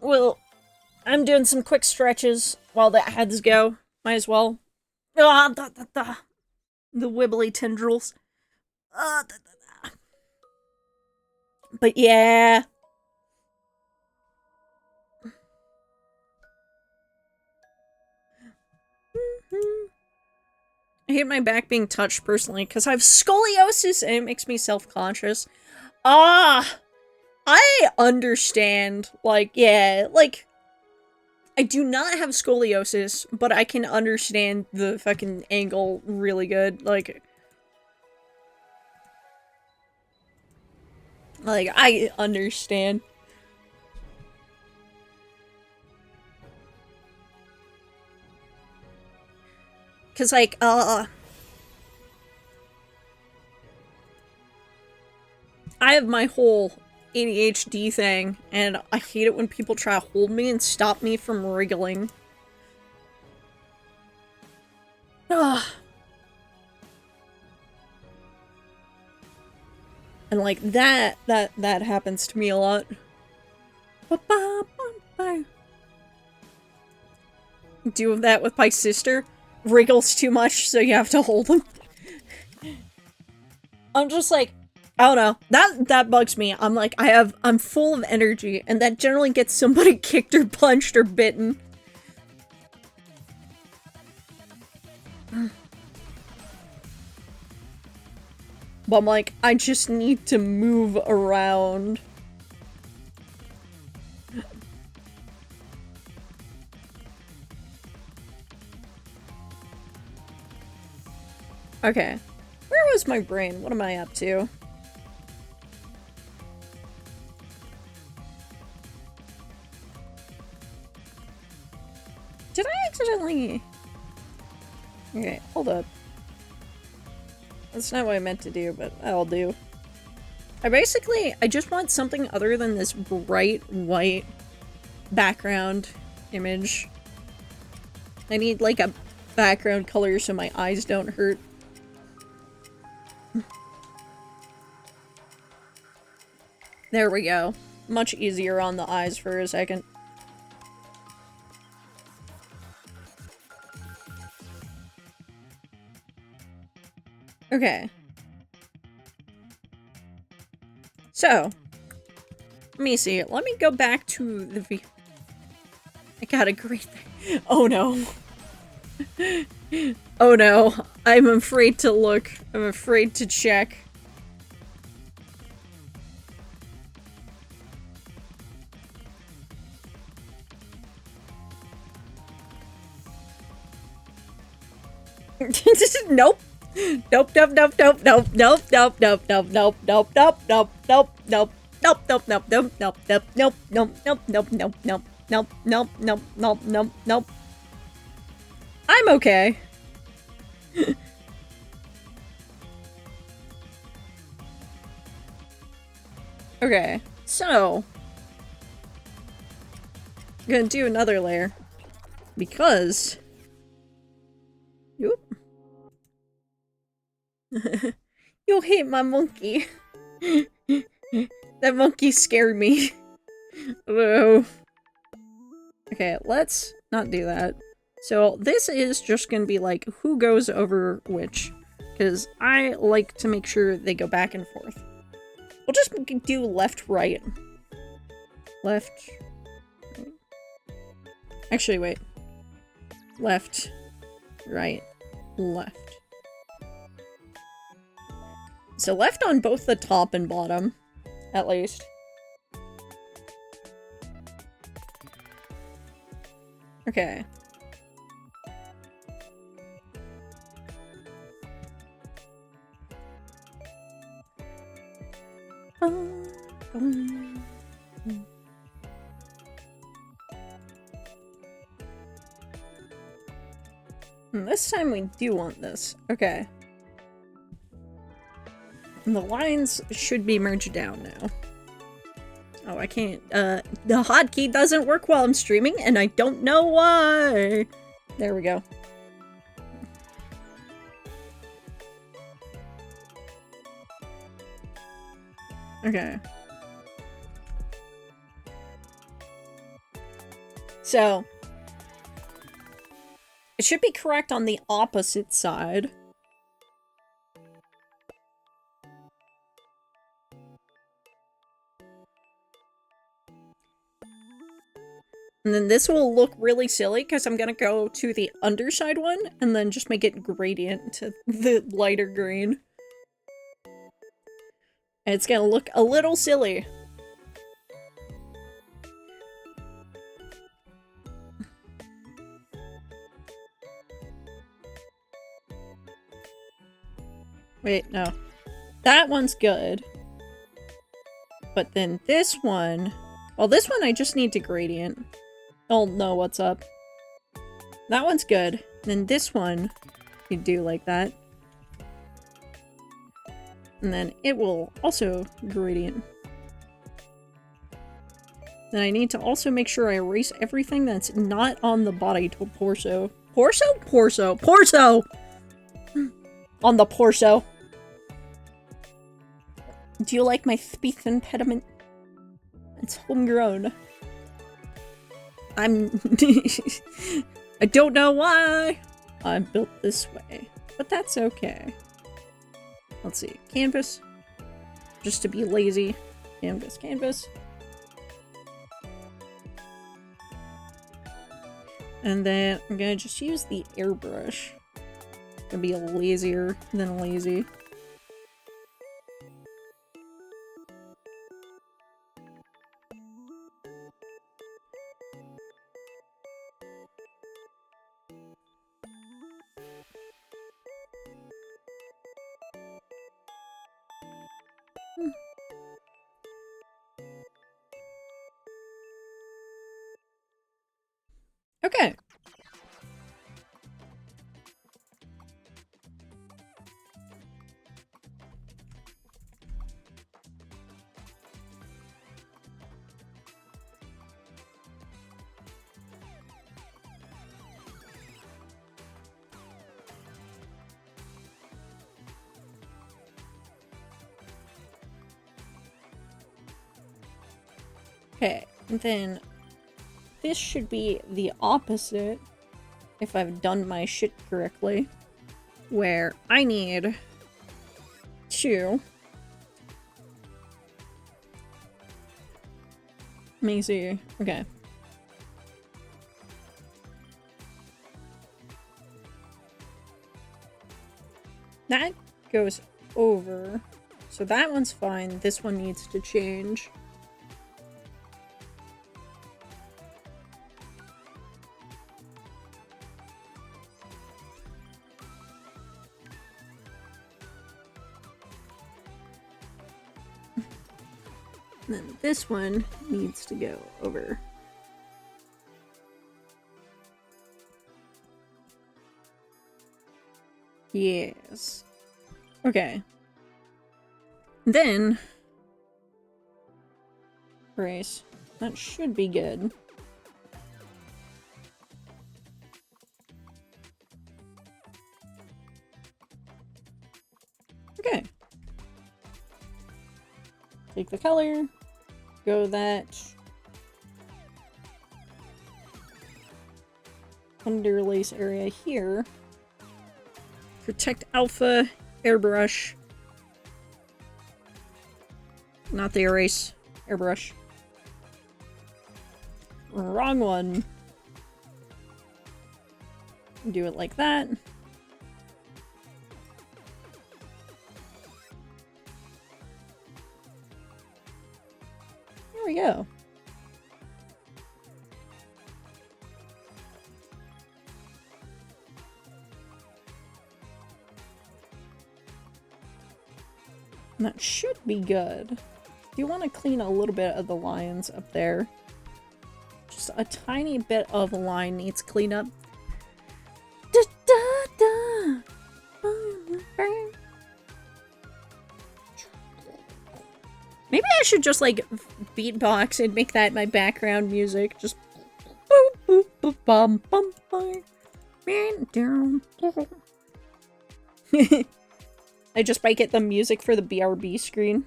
Well, I'm doing some quick stretches while the ads go. Might as well. The wibbly tendrils. But yeah. I hate my back being touched personally because I have scoliosis and it makes me self-conscious. I understand. Like, yeah, like, I do not have scoliosis, but I can understand the fucking angle really good. Like, I understand. Cause, like, I have my whole ADHD thing, and I hate it when people try to hold me and stop me from wriggling. Ugh. And, like, that happens to me a lot. Do that with my sister. Wriggles too much, so you have to hold him. I'm just like, I don't know. That bugs me. I'm like, I'm full of energy, and that generally gets somebody kicked or punched or bitten. But I'm like, I just need to move around. Okay. Where was my brain? What am I up to? Did I accidentally... Okay, hold up. That's not what I meant to do, but I'll do. I just want something other than this bright white background image. I need, like, a background color so my eyes don't hurt. There we go. Much easier on the eyes for a second. Okay. So, let me see. Let me go back to the I got a great thing. Oh no. Oh no. I'm afraid to look. I'm afraid to check. Nope. Nope, nope, nope, nope, nope, nope, nope, nope, nope, nope, nope, nope, nope, nope, nope. Nope, nope, nope, nope, nope, nope, nope, nope, nope, nope, nope, nope, nope, nope, nope, nope, nope, nope. I'm okay. Okay, so I'm gonna do another layer because Oop. You hate my monkey. That monkey scared me. Oh. Okay, let's not do that. So this is just gonna be like who goes over which, because I like to make sure they go back and forth. We'll just do left, right. Left. Right. Actually, wait. Left, right, left. So left on both the top and bottom, at least. Okay. This time we do want this. Okay. And the lines should be merged down now. Oh, I can't. The hotkey doesn't work while I'm streaming, and I don't know why. There we go. Okay. So, it should be correct on the opposite side. And then this will look really silly because I'm gonna go to the underside one and then just make it gradient to the lighter green. And it's gonna look a little silly. Wait, no. That one's good. But then this one... Well, this one I just need to gradient. I'll know what's up. That one's good. Then this one, you do like that. And then it will also gradient. Then I need to also make sure I erase everything that's not on the body to torso. Torso? Torso. Torso! On the torso. Do you like my speech impediment? It's homegrown. I don't know why I'm built this way, but that's okay. Let's see. Canvas. Just to be lazy. Canvas, canvas. And then I'm gonna just use the airbrush. Gonna be lazier than lazy. Okay. Okay, and then this should be the opposite, if I've done my shit correctly, where I need Kheichou. Let me see. Okay. That goes over. So that one's fine. This one needs to change. And then this one needs to go over. Yes. Okay. Then brace. That should be good. Okay. Take the color, go that underlace area here. Protect alpha, airbrush. Not the erase, airbrush. Wrong one. Do it like that. There we go. And that should be good. You want to clean a little bit of the lines up there. Just a tiny bit of a line needs cleanup. Da, da, da. Maybe I should just like beatbox and make that my background music. Just boop boop boop bum bum bum. I just might get the music for the BRB screen.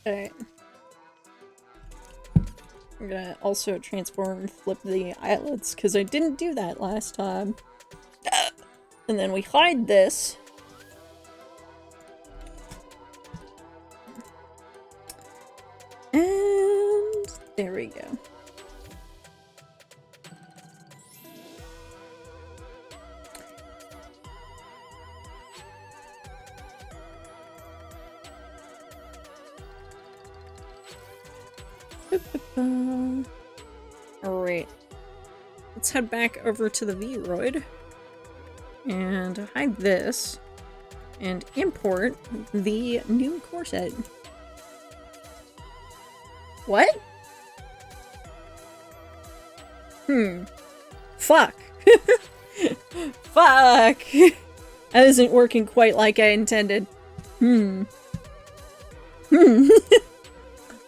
Alright. I'm gonna also transform and flip the eyelids, because I didn't do that last time. And then we hide this. And there we go. Alright. Let's head back over to the VOD and hide this and import the new corset. What? Fuck. Fuck. That isn't working quite like I intended.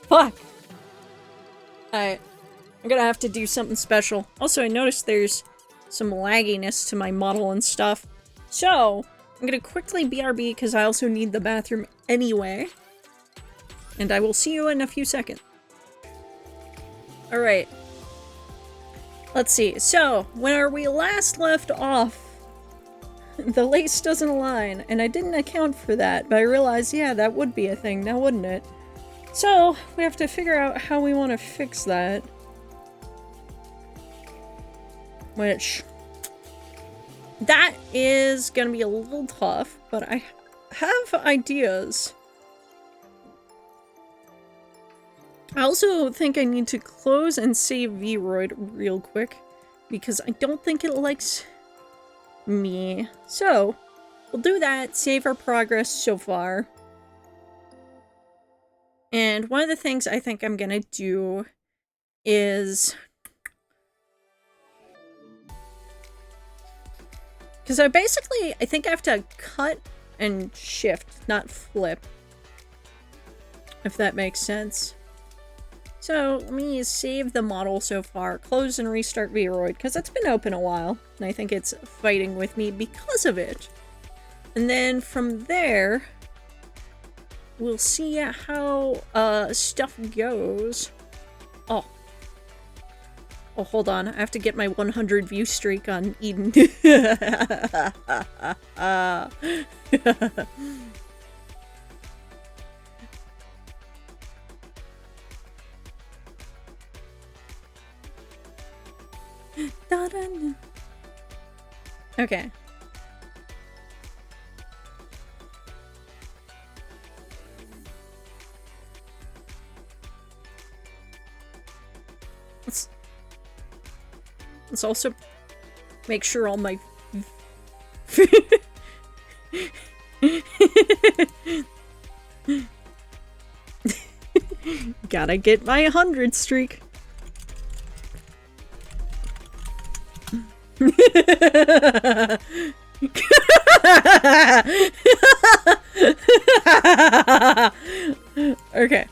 Fuck. Alright. I'm gonna have to do something special. Also, I noticed there's some lagginess to my model and stuff. So, I'm gonna quickly BRB because I also need the bathroom anyway. And I will see you in a few seconds. Alright. Let's see. So, when we last left off, the lace doesn't align, and I didn't account for that, but I realized, yeah, that would be a thing now, wouldn't it? So, we have to figure out how we want to fix that. Which, that is gonna be a little tough, but I have ideas. I also think I need to close and save VOD real quick, because I don't think it likes me. So, we'll do that, save our progress so far. And one of the things I think I'm gonna do is... because I think I have to cut and shift, not flip. If that makes sense. So, let me save the model so far, close and restart VOD, because it's been open a while, and I think it's fighting with me because of it. And then from there, we'll see how stuff goes. Oh. Oh, hold on. I have to get my 100 view streak on Eden. Okay. Let's also make sure all my gotta get my 100 streak. Okay.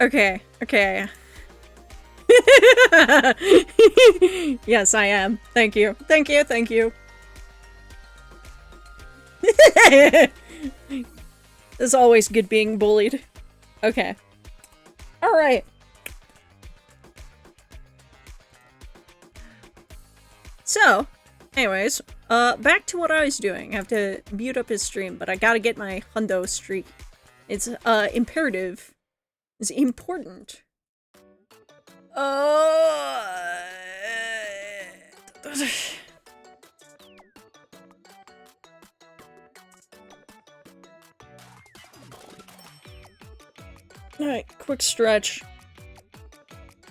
Okay, okay. Yes, I am. Thank you. Thank you, thank you. It's always good being bullied. Okay. Alright. So, anyways, back to what I was doing. I have to mute up his stream, but I gotta get my hundo streak. It's, imperative. It's important. Alright, quick stretch.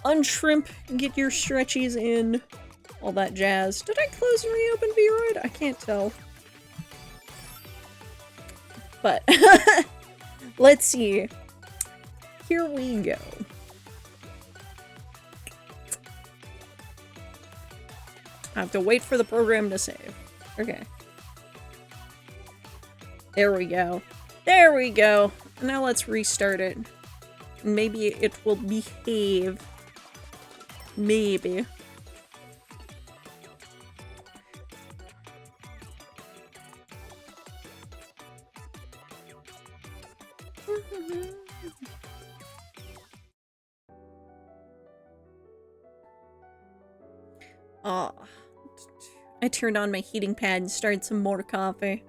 Unshrimp, get your stretchies in. All that jazz. Did I close and reopen V-Roid? I can't tell. But, let's see. Here we go. I have to wait for the program to save. Okay. There we go. There we go. Now let's restart it. Maybe it will behave. Maybe. Oh, I turned on my heating pad and started some more coffee.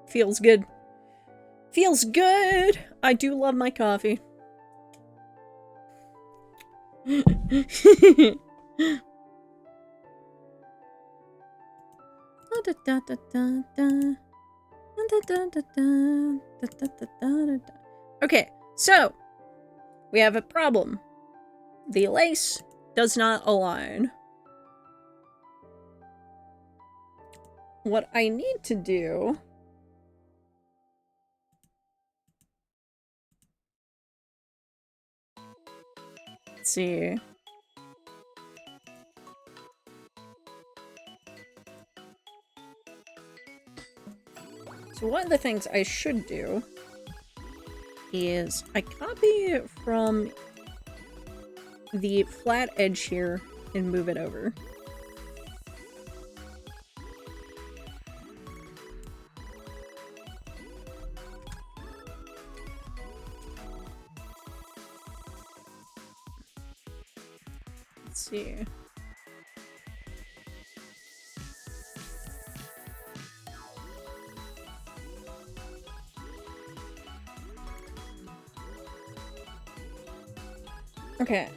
Feels good. Feels good! I do love my coffee. Okay, so we have a problem. The lace does not align. What I need to do let's see. So one of the things I should do is I copy from the flat edge here and move it over. Let's see. Okay.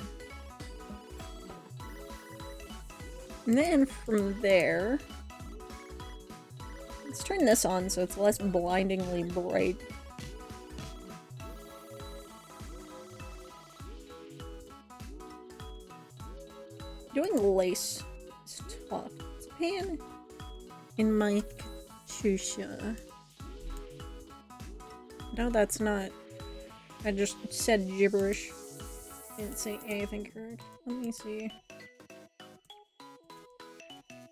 And then from there, let's turn this on so it's less blindingly bright. Doing lace is tough. It's a pain in my Kheichou. No, that's not. I just said gibberish. Didn't say anything correct. Let me see.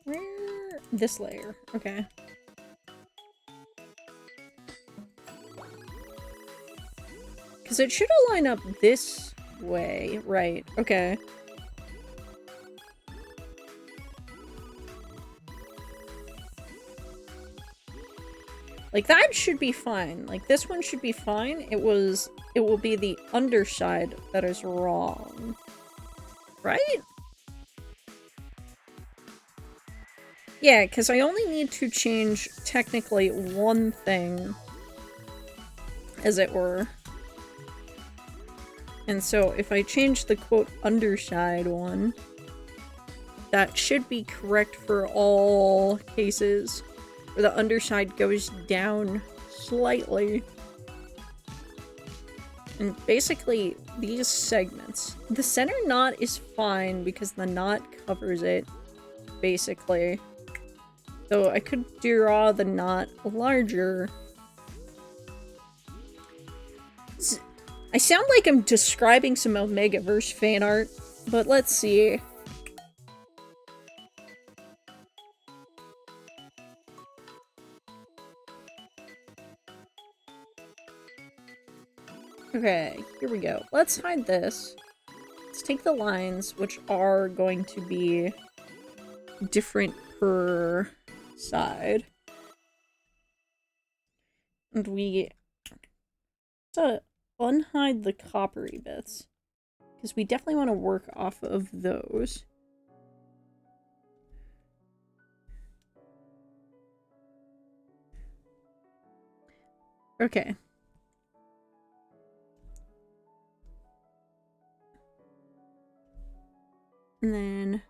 Where? This layer. Okay. Because it should line up this way. Right. Okay. Like, that should be fine. Like, this one should be fine. It will be the underside that is wrong. Right? Yeah, because I only need to change, technically, one thing, as it were. And so, if I change the, quote, underside one, that should be correct for all cases, where the underside goes down slightly. And basically, these segments. The center knot is fine because the knot covers it, basically. So I could draw the knot larger. I sound like I'm describing some Omegaverse fan art, but let's see. Okay, here we go. Let's hide this. Let's take the lines, which are going to be different per side. And we have to unhide the coppery bits, because we definitely want to work off of those. Okay. And then...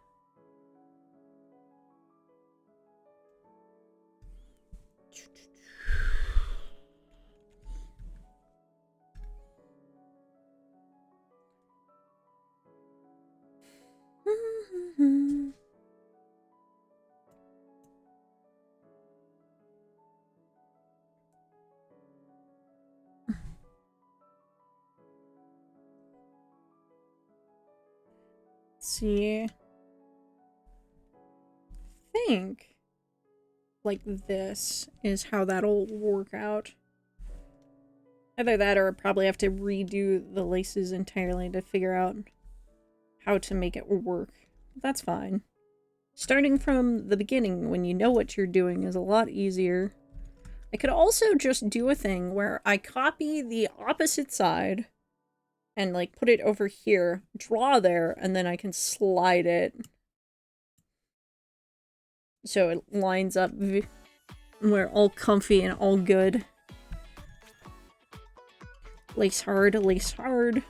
see. I think like this is how that'll work out. Either that or I'll probably have to redo the laces entirely to figure out how to make it work. That's fine. Starting from the beginning when you know what you're doing is a lot easier. I could also just do a thing where I copy the opposite side and like put it over here, draw there, and then I can slide it so it lines up and we're all comfy and all good. Lace hard, lace hard.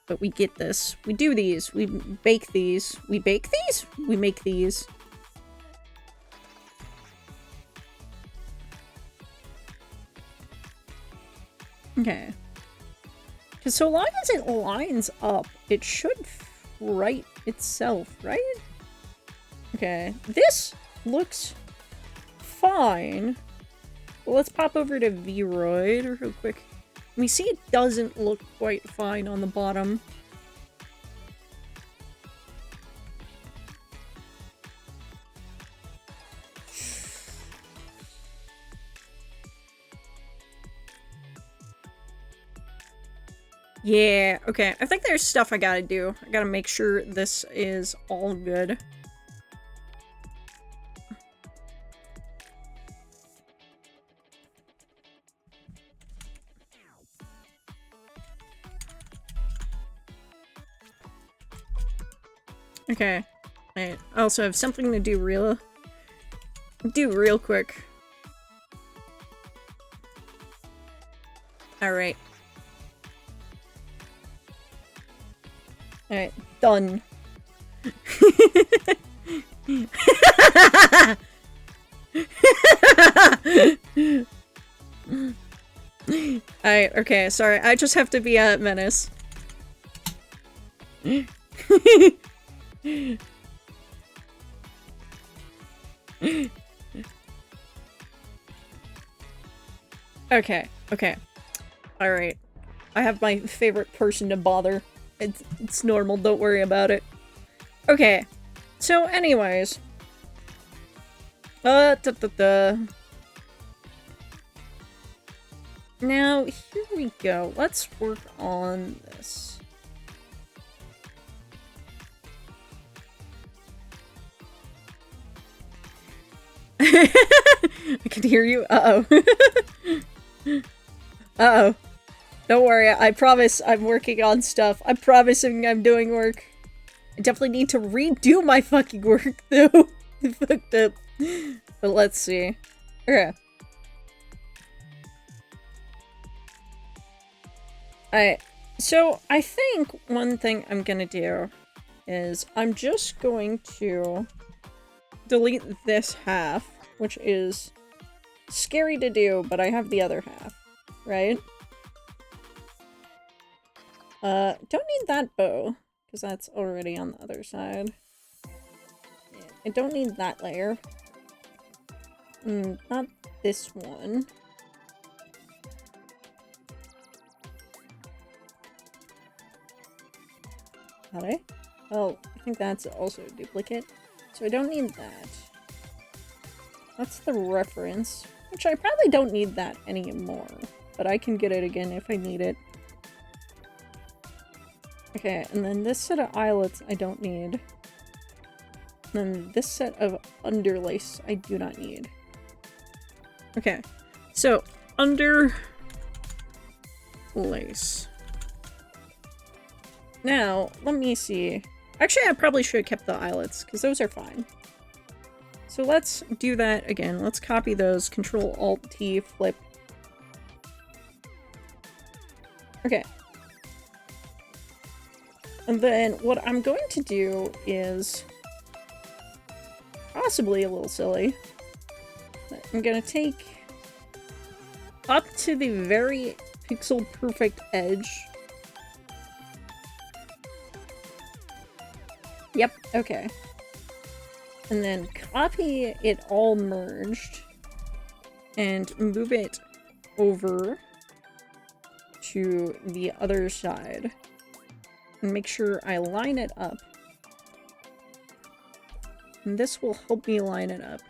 But we get this. We do these. We bake these. We bake these? We make these. Okay. Because so long as it lines up, it should right itself, right? Okay. This looks fine. Well, let's pop over to Vroid real quick. We see it doesn't look quite fine on the bottom. Yeah, okay. I think there's stuff I gotta do. I gotta make sure this is all good. Okay. I also have something to do real quick. Alright. Alright, done. Alright, okay, sorry. I just have to be a menace. Okay, okay. Alright. I have my favorite person to bother. It's normal, don't worry about it. Okay. So, anyways. Now, here we go. Let's work on this. I can hear you. Uh-oh. Uh-oh. Don't worry, I promise I'm working on stuff. I'm promising I'm doing work. I definitely need to redo my fucking work, though. Fucked up. But let's see. Okay. So I think one thing I'm gonna do is I'm just going to delete this half, which is scary to do, but I have the other half, right? Don't need that bow, because that's already on the other side. Yeah, I don't need that layer. Not this one. Got it? Oh, I think that's also a duplicate. So I don't need that. That's the reference, which I probably don't need that anymore, but I can get it again if I need it. Okay, and then this set of eyelets I don't need. And then this set of underlace I do not need. Okay, so underlace. Now, let me see. Actually, I probably should have kept the eyelets, because those are fine. So let's do that again. Let's copy those. Control-Alt-T, flip. Okay. And then what I'm going to do is possibly a little silly. I'm going to take up to the very pixel-perfect edge. Yep, okay. And then copy it all merged and move it over to the other side. And make sure I line it up. And this will help me line it up.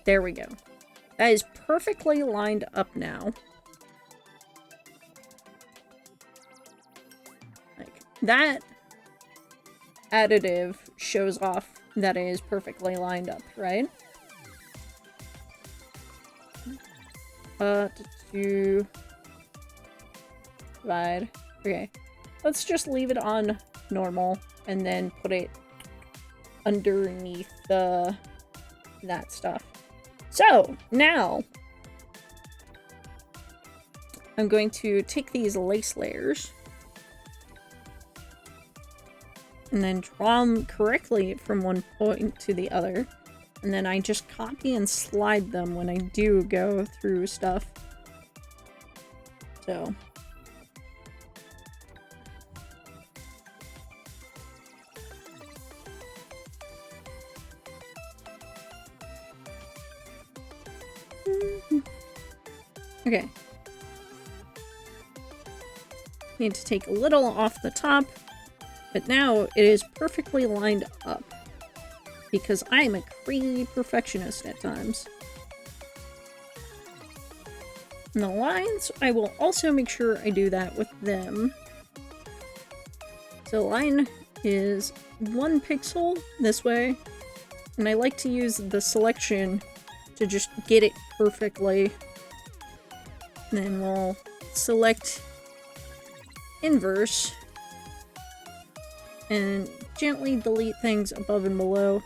There we go. That is perfectly lined up now. That additive shows off that it is perfectly lined up, right? To divide. Okay. Let's just leave it on normal and then put it underneath that stuff. So, now I'm going to take these lace layers and then draw them correctly from one point to the other. And then I just copy and slide them when I do go through stuff. So. Okay. Need to take a little off the top. But now it is perfectly lined up, because I am a crazy perfectionist at times. And the lines, I will also make sure I do that with them. So line is 1 pixel this way, and I like to use the selection to just get it perfectly. And then we'll select inverse and gently delete things above and below.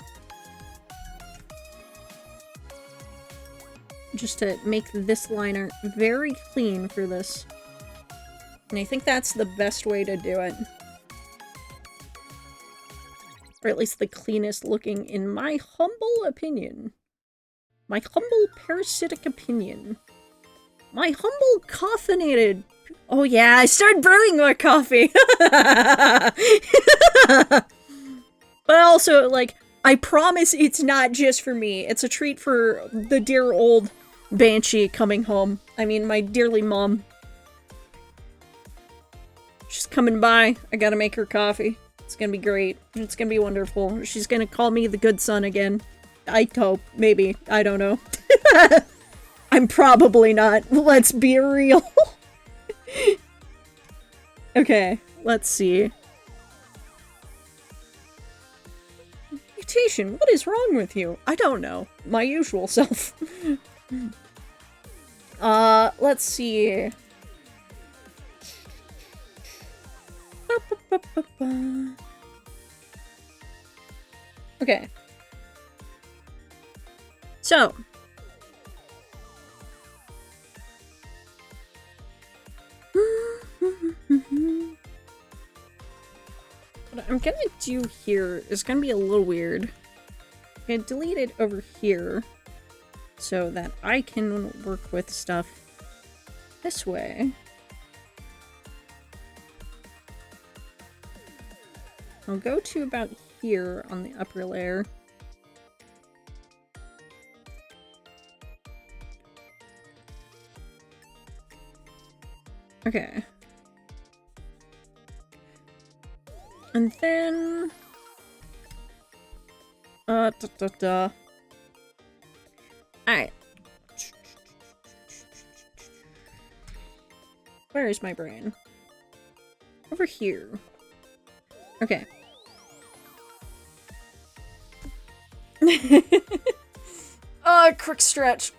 Just to make this liner very clean for this. And I think that's the best way to do it. Or at least the cleanest looking in my humble opinion. My humble parasitic opinion. My humble caffeinated... Oh yeah, I started brewing more coffee! But also, like, I promise it's not just for me. It's a treat for the dear old Banshee coming home. I mean, my dearly mom. She's coming by. I gotta make her coffee. It's gonna be great. It's gonna be wonderful. She's gonna call me the good son again. I hope. Maybe. I don't know. I'm probably not. Let's be real. Okay, let's see. Meditation, what is wrong with you? I don't know. My usual self. Let's see. Okay. So. What I'm gonna do here is gonna be a little weird. I'm gonna delete it over here so that I can work with stuff this way. I'll go to about here on the upper layer. Okay. And then... Alright. Where is my brain? Over here. Okay. Quick stretch.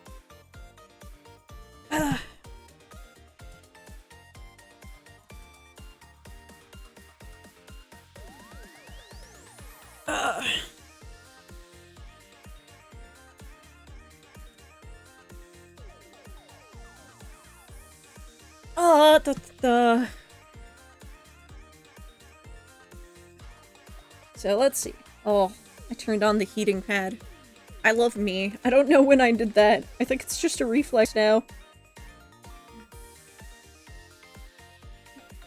So let's see. Oh, I turned on the heating pad. I love me. I don't know when I did that. I think it's just a reflex now.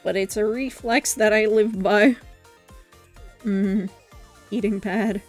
But it's a reflex that I live by. Heating pad.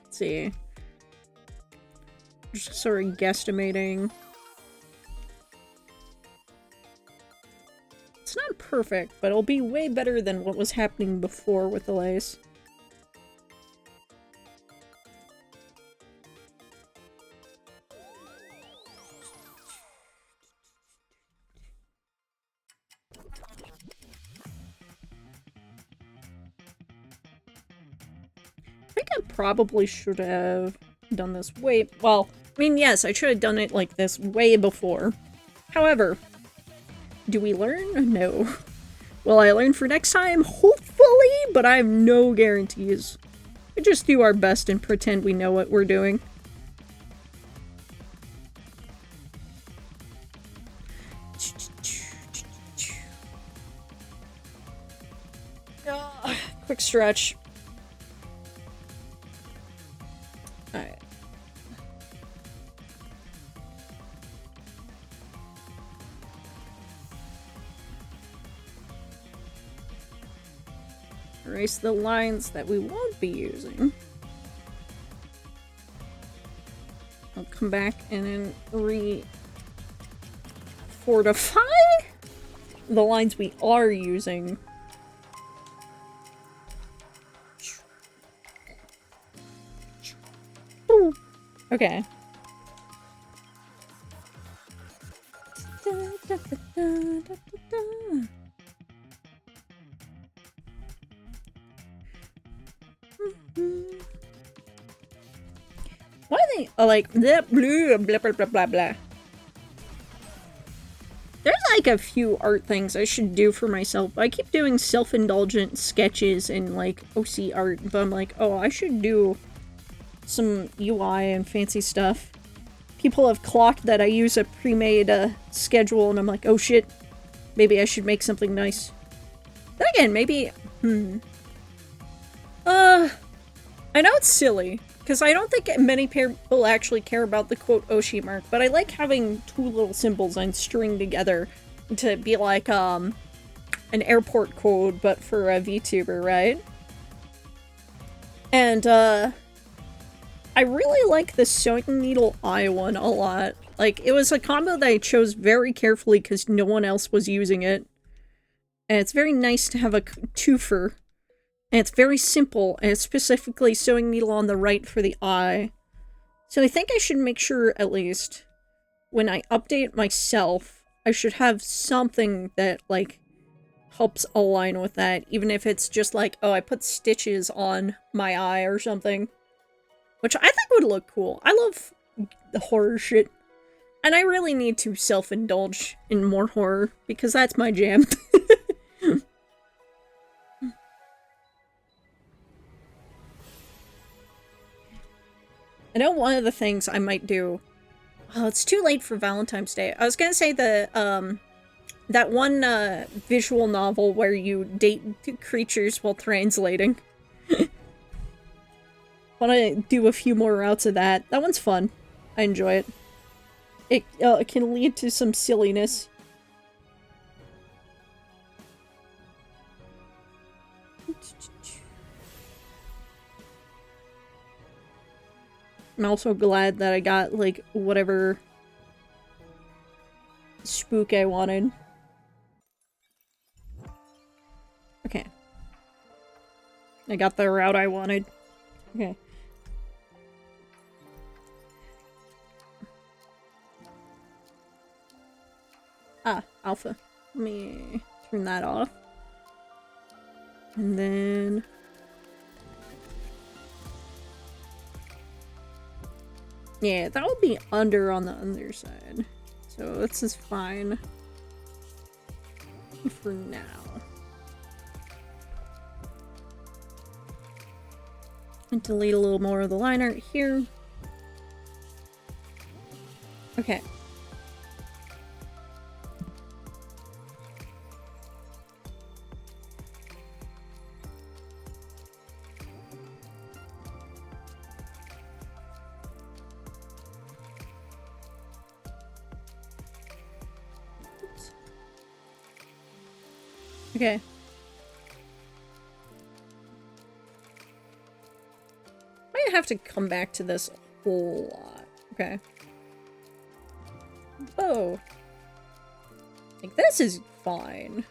Let's see. Just sort of guesstimating. It's not perfect, but it'll be way better than what was happening before with the lace. Probably should have done this way- well, I mean, yes, I should have done it like this way before. However, do we learn? No. Will I learn for next time? Hopefully, but I have no guarantees. We just do our best and pretend we know what we're doing. Quick stretch. Alright. Erase the lines that we won't be using. I'll come back and then re-fortify the lines we are using. Okay. Why are they like blah blah blah blah blah blah blah? There's like a few art things I should do for myself. I keep doing self-indulgent sketches and like OC art, but I'm like, oh, I should do some UI and fancy stuff. People have clocked that I use a pre-made schedule, and I'm like, oh shit, maybe I should make something nice. Then again, maybe, I know it's silly, because I don't think many people actually care about the quote Oshi mark, but I like having two little symbols and string together to be like, an airport code, but for a VTuber, right? And, I really like the sewing needle eye one a lot. Like, it was a combo that I chose very carefully because no one else was using it. And it's very nice to have a twofer. And it's very simple, and it's specifically sewing needle on the right for the eye. So I think I should make sure, at least, when I update myself, I should have something that, like, helps align with that, even if it's just like, oh, I put stitches on my eye or something. Which I think would look cool. I love the horror shit. And I really need to self-indulge in more horror, because that's my jam. I know one of the things I might do... Oh, it's too late for Valentine's Day. I was gonna say the, that one, visual novel where you date creatures while translating. Wanna do a few more routes of that. That one's fun. I enjoy it. It can lead to some silliness. I'm also glad that I got, like, whatever spook I wanted. Okay. I got the route I wanted. Okay. Ah, alpha. Let me turn that off. And then... yeah, that will be under on the underside. So this is fine. For now. And delete a little more of the line art here. Okay. Okay. Might have to come back to this a whole lot. Okay. Oh. Like, this is fine.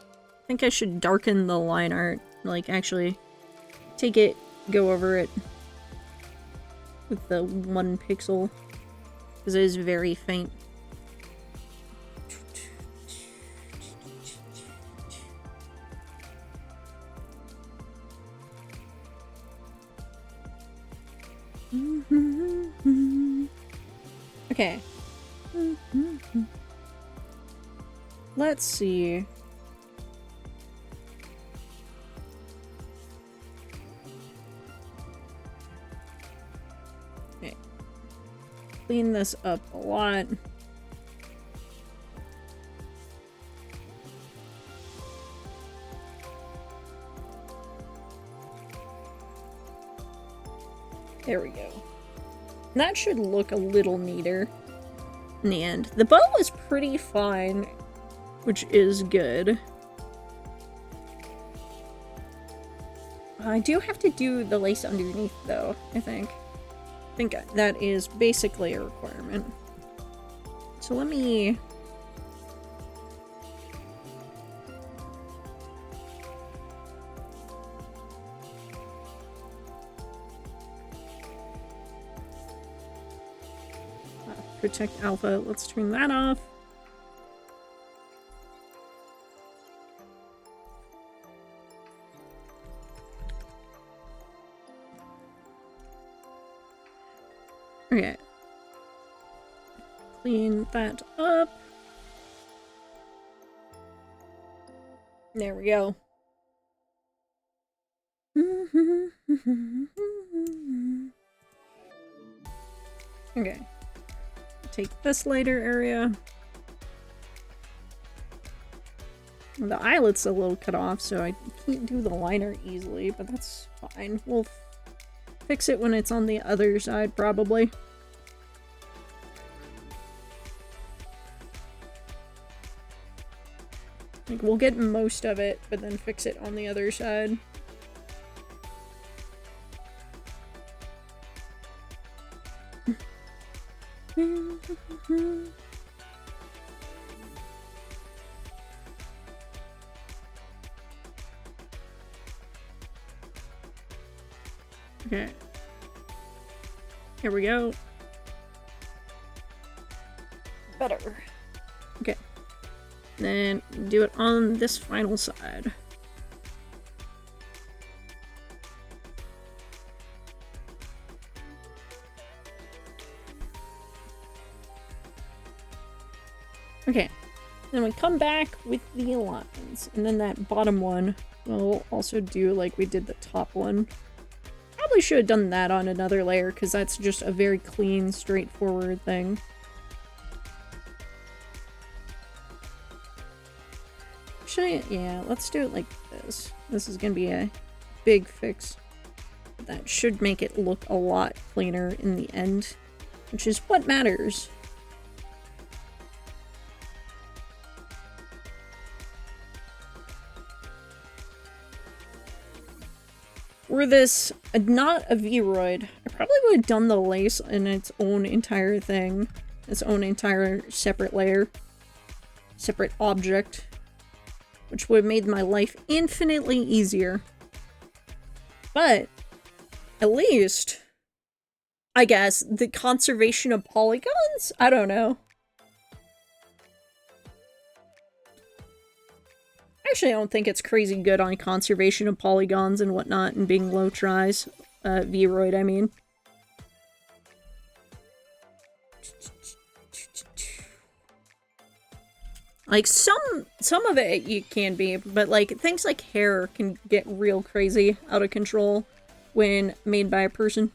I think I should darken the line art. Like, actually take it, go over it with the 1 pixel. Because it is very faint. Okay. Let's see. Okay. Clean this up a lot. There we go. That should look a little neater in the end. The bow is pretty fine, which is good. I do have to do the lace underneath, though, I think. I think that is basically a requirement. So let me... protect alpha. Let's turn that off. Okay. Clean that up. There we go. Okay. Take this lighter area. The eyelet's a little cut off, so I can't do the liner easily, but that's fine. We'll fix it when it's on the other side, probably. Like, we'll get most of it, but then fix it on the other side. Okay. Here we go. Better. Okay. Then do it on this final side. Okay. Then we come back with the lines. And then that bottom one we'll also do like we did the top one. Probably should have done that on another layer because that's just a very clean, straightforward thing. Actually, yeah, let's do it like this. This is gonna be a big fix. That should make it look a lot cleaner in the end, which is what matters. Were this not a Vroid, I probably would have done the lace in its own entire thing. Its own entire separate layer. Separate object. Which would have made my life infinitely easier. But, at least, I guess, the conservation of polygons? I don't know. Actually, I don't think it's crazy good on conservation of polygons and whatnot and being low tries. Vroid, I mean. Like, some of it you can be, but like, things like hair can get real crazy out of control when made by a person.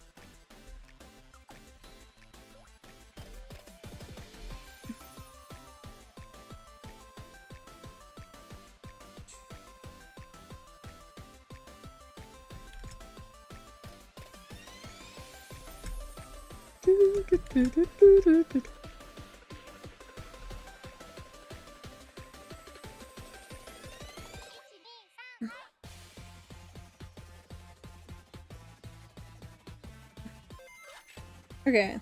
Okay.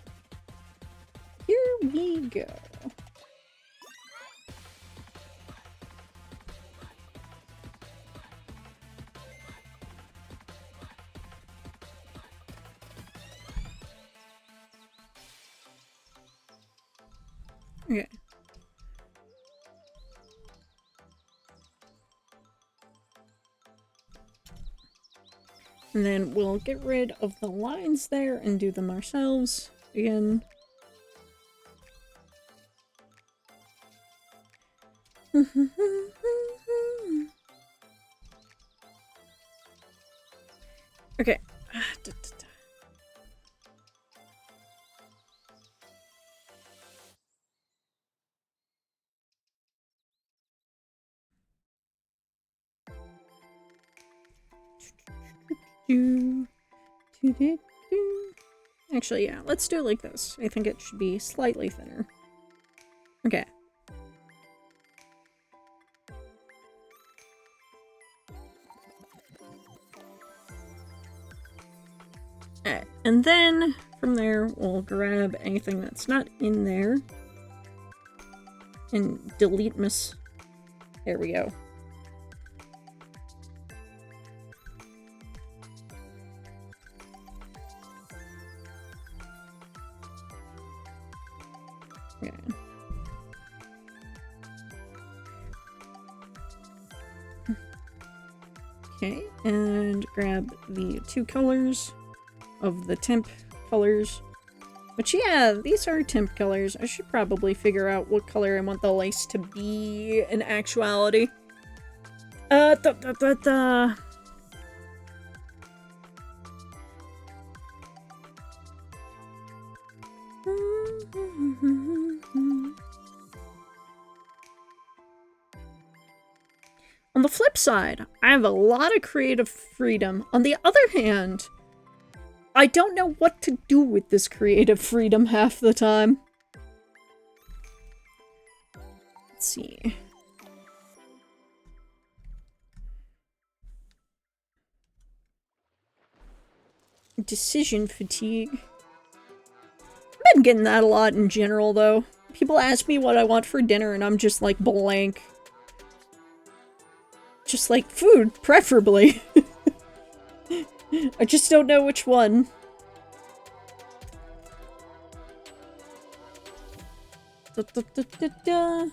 Here we go. Okay. And then we'll get rid of the lines there and do them ourselves again. Okay. Actually, yeah, let's do it like this. I think it should be slightly thinner. Okay. Alright, and then from there, we'll grab anything that's not in there and delete miss. There we go. Okay, and grab the two colors of the temp colors. Which, yeah, these are temp colors. I should probably figure out what color I want the lace to be in actuality. On the flip side, I have a lot of creative freedom. On the other hand, I don't know what to do with this creative freedom half the time. Let's see. Decision fatigue. I've been getting that a lot in general, though. People ask me what I want for dinner, and I'm just like blank. Just like food, preferably. I just don't know which one. Da, da, da, da, da.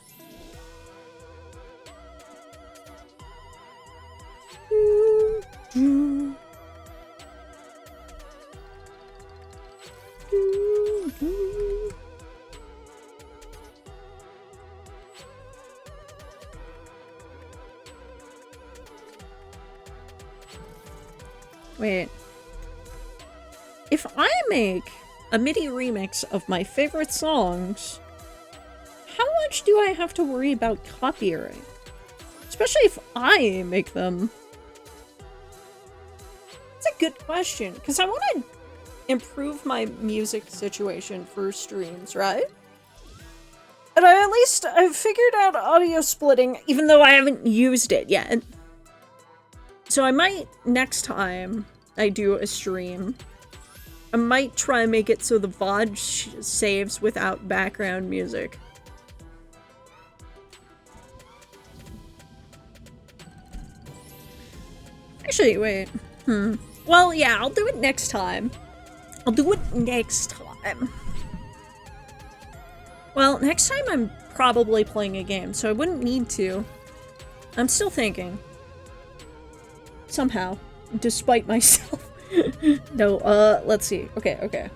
Wait. If I make a MIDI remix of my favorite songs, how much do I have to worry about copyright? Especially if I make them. It's a good question, because I want to improve my music situation for streams, right? And I've figured out audio splitting, even though I haven't used it yet. So I might, next time I do a stream, I might try and make it so the VOD saves without background music. Actually, wait. Well, yeah, I'll do it next time. Well, next time I'm probably playing a game, so I wouldn't need to. I'm still thinking. Somehow. Despite myself. No, let's see. Okay. Okay.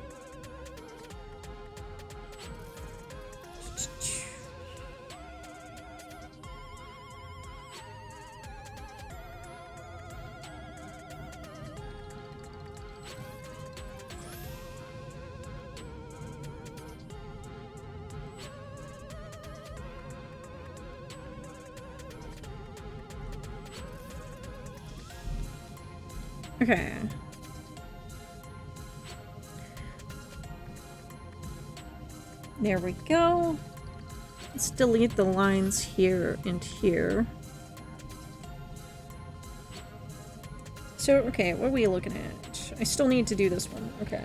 There we go. Let's delete the lines here and here. So, okay, what are we looking at? I still need to do this one. Okay.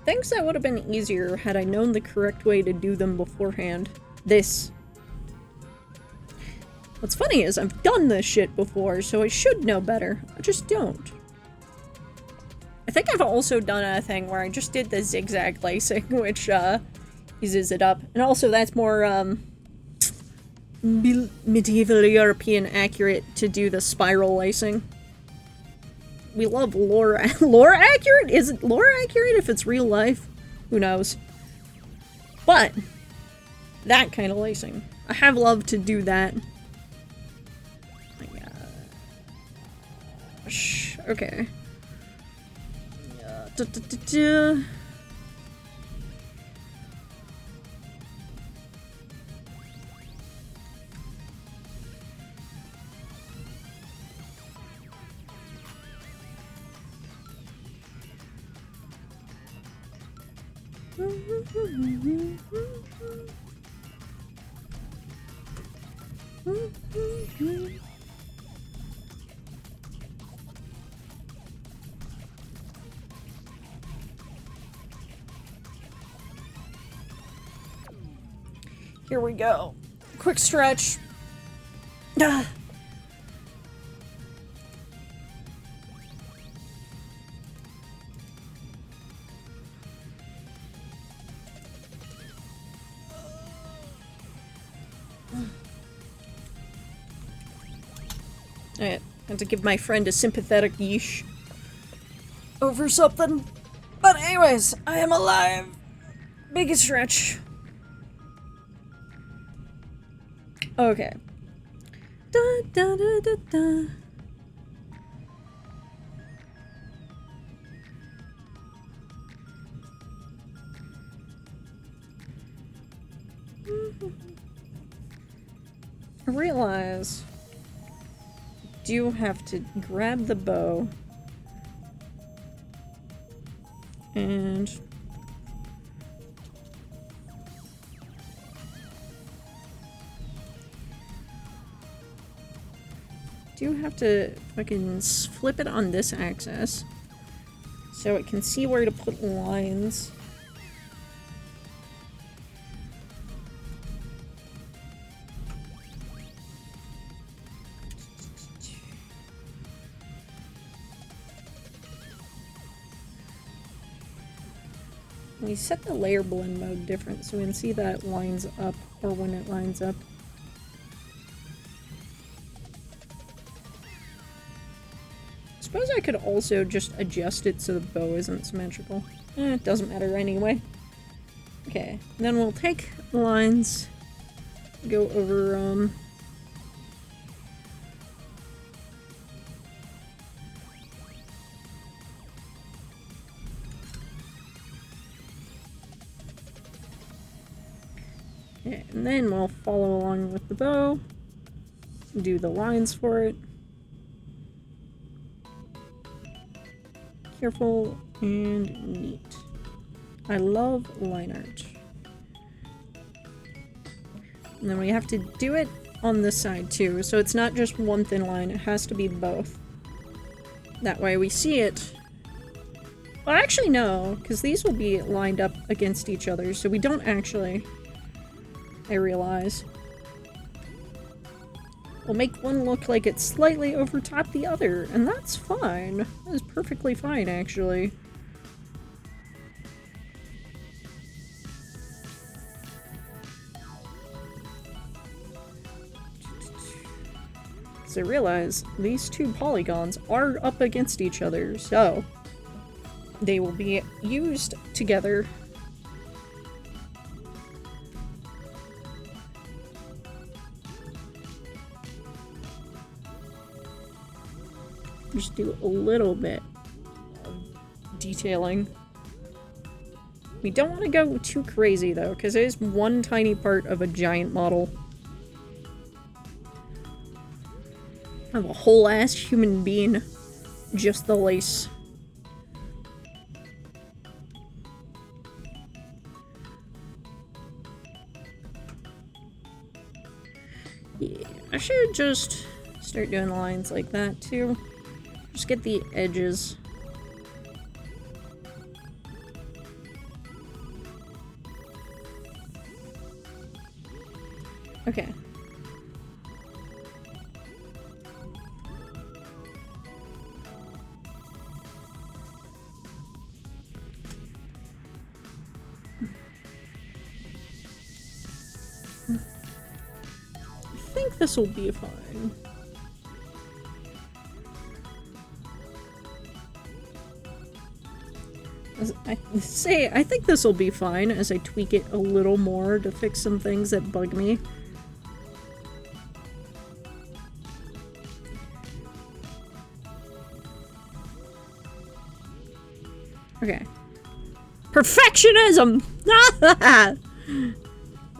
Things that would have been easier had I known the correct way to do them beforehand. This. What's funny is I've done this shit before, so I should know better. I just don't. I think I've also done a thing where I just did the zigzag lacing, which, eases it up. And also that's more, medieval European accurate to do the spiral lacing. We love lore. Lore accurate? Is it lore accurate if it's real life? Who knows? But, that kind of lacing. I have loved to do that. Okay. Here we go. Quick stretch. Ah. Alright, had to give my friend a sympathetic yeesh over something. But anyways, I am alive. Biggest stretch. Okay. Da da da da da. I realize I do have to grab the bow and do have to fucking flip it on this axis so it can see where to put lines. We set the layer blend mode different so we can see that it lines up, or when it lines up. I suppose I could also just adjust it so the bow isn't symmetrical. It doesn't matter anyway. Okay, then we'll take the lines, go over, and then we'll follow along with the bow, do the lines for it. Careful and neat. I love line art. And then we have to do it on this side too, so it's not just one thin line, it has to be both. That way we see it. Well, actually no, because these will be lined up against each other, so we don't actually... I realize. We'll make one look like it's slightly overtopped the other, and that's fine. That is perfectly fine, actually. So I realize these two polygons are up against each other, so they will be used together. Just do a little bit of detailing. We don't want to go too crazy though, because it is one tiny part of a giant model. Of a whole ass human being. Just the lace. Yeah, I should just start doing lines like that too. Just get the edges. Okay. I think this will be fine. I think this will be fine as I tweak it a little more to fix some things that bug me. Okay. Perfectionism!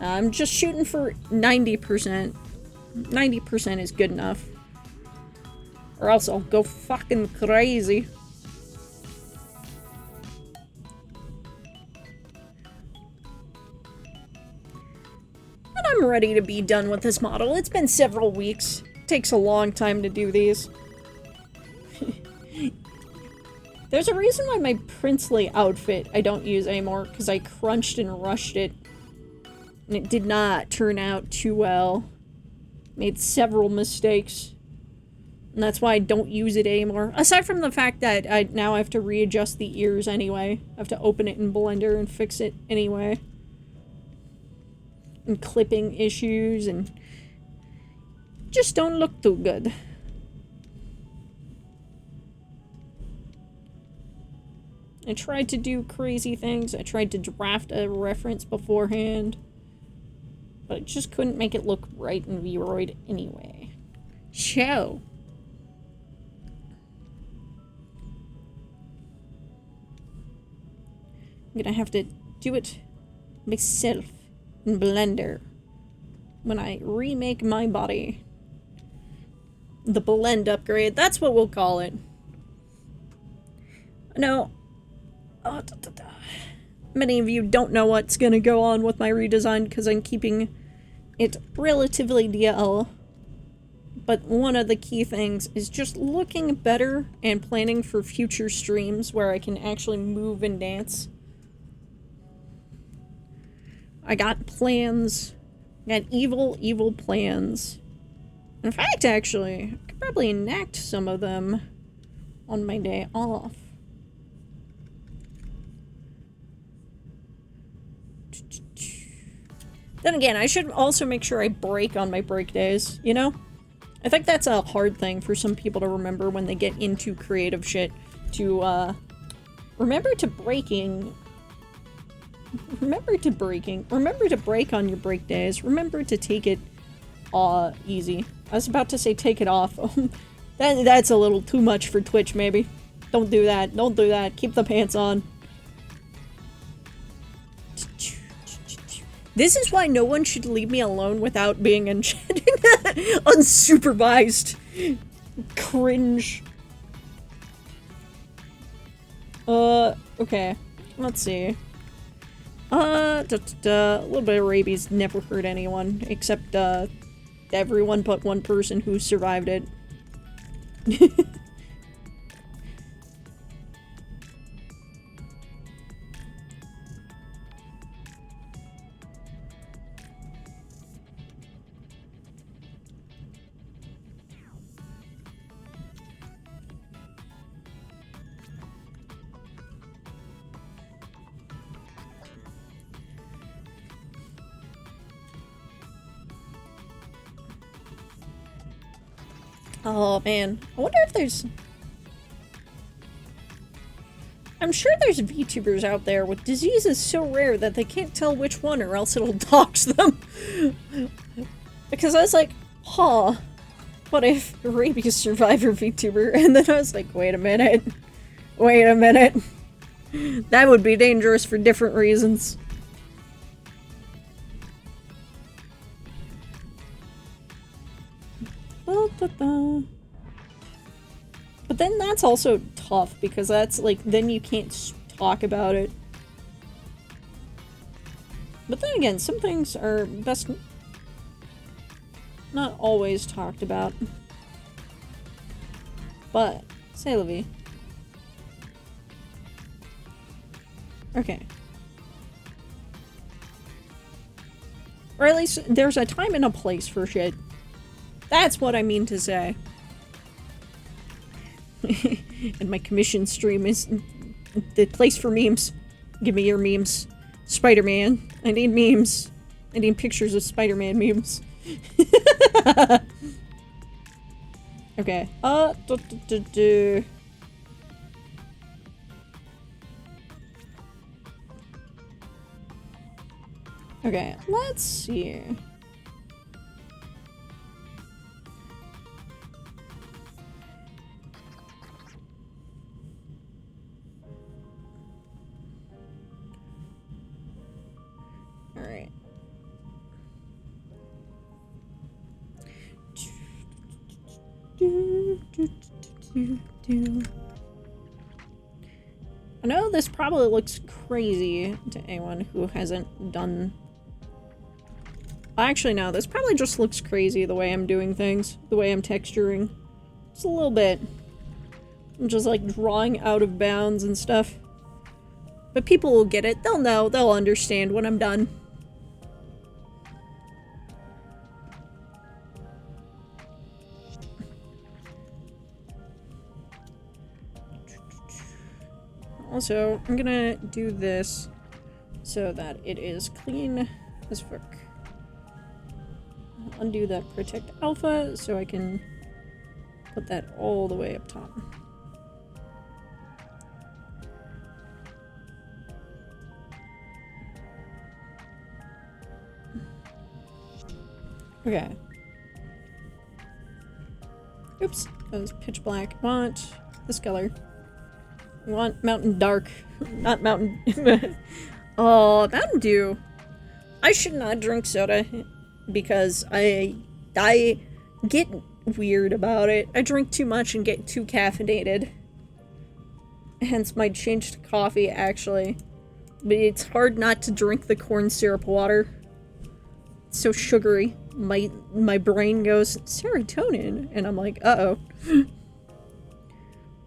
I'm just shooting for 90%. 90% is good enough. Or else I'll go fucking crazy. I'm ready to be done with this model. It's been several weeks. It takes a long time to do these. There's a reason why my princely outfit I don't use anymore, because I crunched and rushed it. And it did not turn out too well. Made several mistakes. And that's why I don't use it anymore. Aside from the fact that I now have to readjust the ears anyway. I have to open it in Blender and fix it anyway. And clipping issues and just don't look too good. I tried to do crazy things. I tried to draft a reference beforehand, but I just couldn't make it look right in VRoid anyway. So I'm gonna have to do it myself in Blender when I remake my body. The blend upgrade, that's what we'll call it. No. Many of you don't know what's gonna go on with my redesign because I'm keeping it relatively DL. But one of the key things is just looking better and planning for future streams where I can actually move and dance. I got plans. I got evil plans. In fact, actually, I could probably enact some of them on my day off. Then again, I should also make sure I break on my break days, you know? I think that's a hard thing for some people to remember when they get into creative shit. To, remember to break on your break days. Remember to take it, easy. I was about to say take it off. That's a little too much for Twitch, maybe. Don't do that. Don't do that. Keep the pants on. This is why no one should leave me alone without being enchanted. Unsupervised. Cringe. Okay. Let's see. A little bit of rabies never hurt anyone, except, everyone but one person who survived it. Oh man, I wonder if there's... I'm sure there's VTubers out there with diseases so rare that they can't tell which one or else it'll dox them. Because I was like, huh, what if a rabies survivor VTuber? And then I was like, wait a minute. Wait a minute. That would be dangerous for different reasons. But then that's also tough because that's like, then you can't talk about it. But then again, some things are best not always talked about. But, say la vie. Okay. Or at least there's a time and a place for shit. That's what I mean to say. And my commission stream is the place for memes. Give me your memes. Spider-Man. I need memes. I need pictures of Spider-Man memes. Okay. Okay, let's see. Alright. I know this probably looks crazy to anyone who hasn't done... Actually, no, this probably just looks crazy the way I'm doing things, the way I'm texturing. Just a little bit. I'm just like drawing out of bounds and stuff. But people will get it. They'll know. They'll understand when I'm done. Also, I'm gonna do this so that it is clean as fuck. I'll undo that protect alpha so I can put that all the way up top. Okay. Oops, that was pitch black. I want this color. I want Mountain Dark. Not Mountain... Oh, Mountain Dew. I should not drink soda because I get weird about it. I drink too much and get too caffeinated. Hence my change to coffee, actually. But it's hard not to drink the corn syrup water. It's so sugary. my brain goes, serotonin, and I'm like, uh-oh.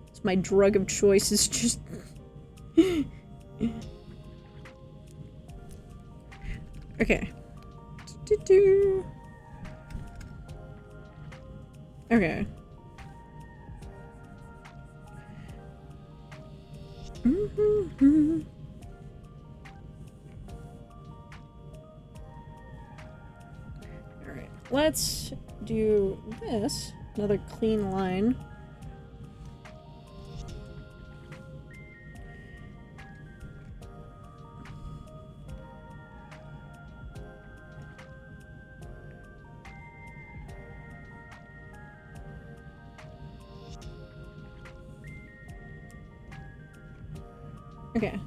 It's my drug of choice is just... Okay. Okay. Alright, let's do this. Another clean line. Okay.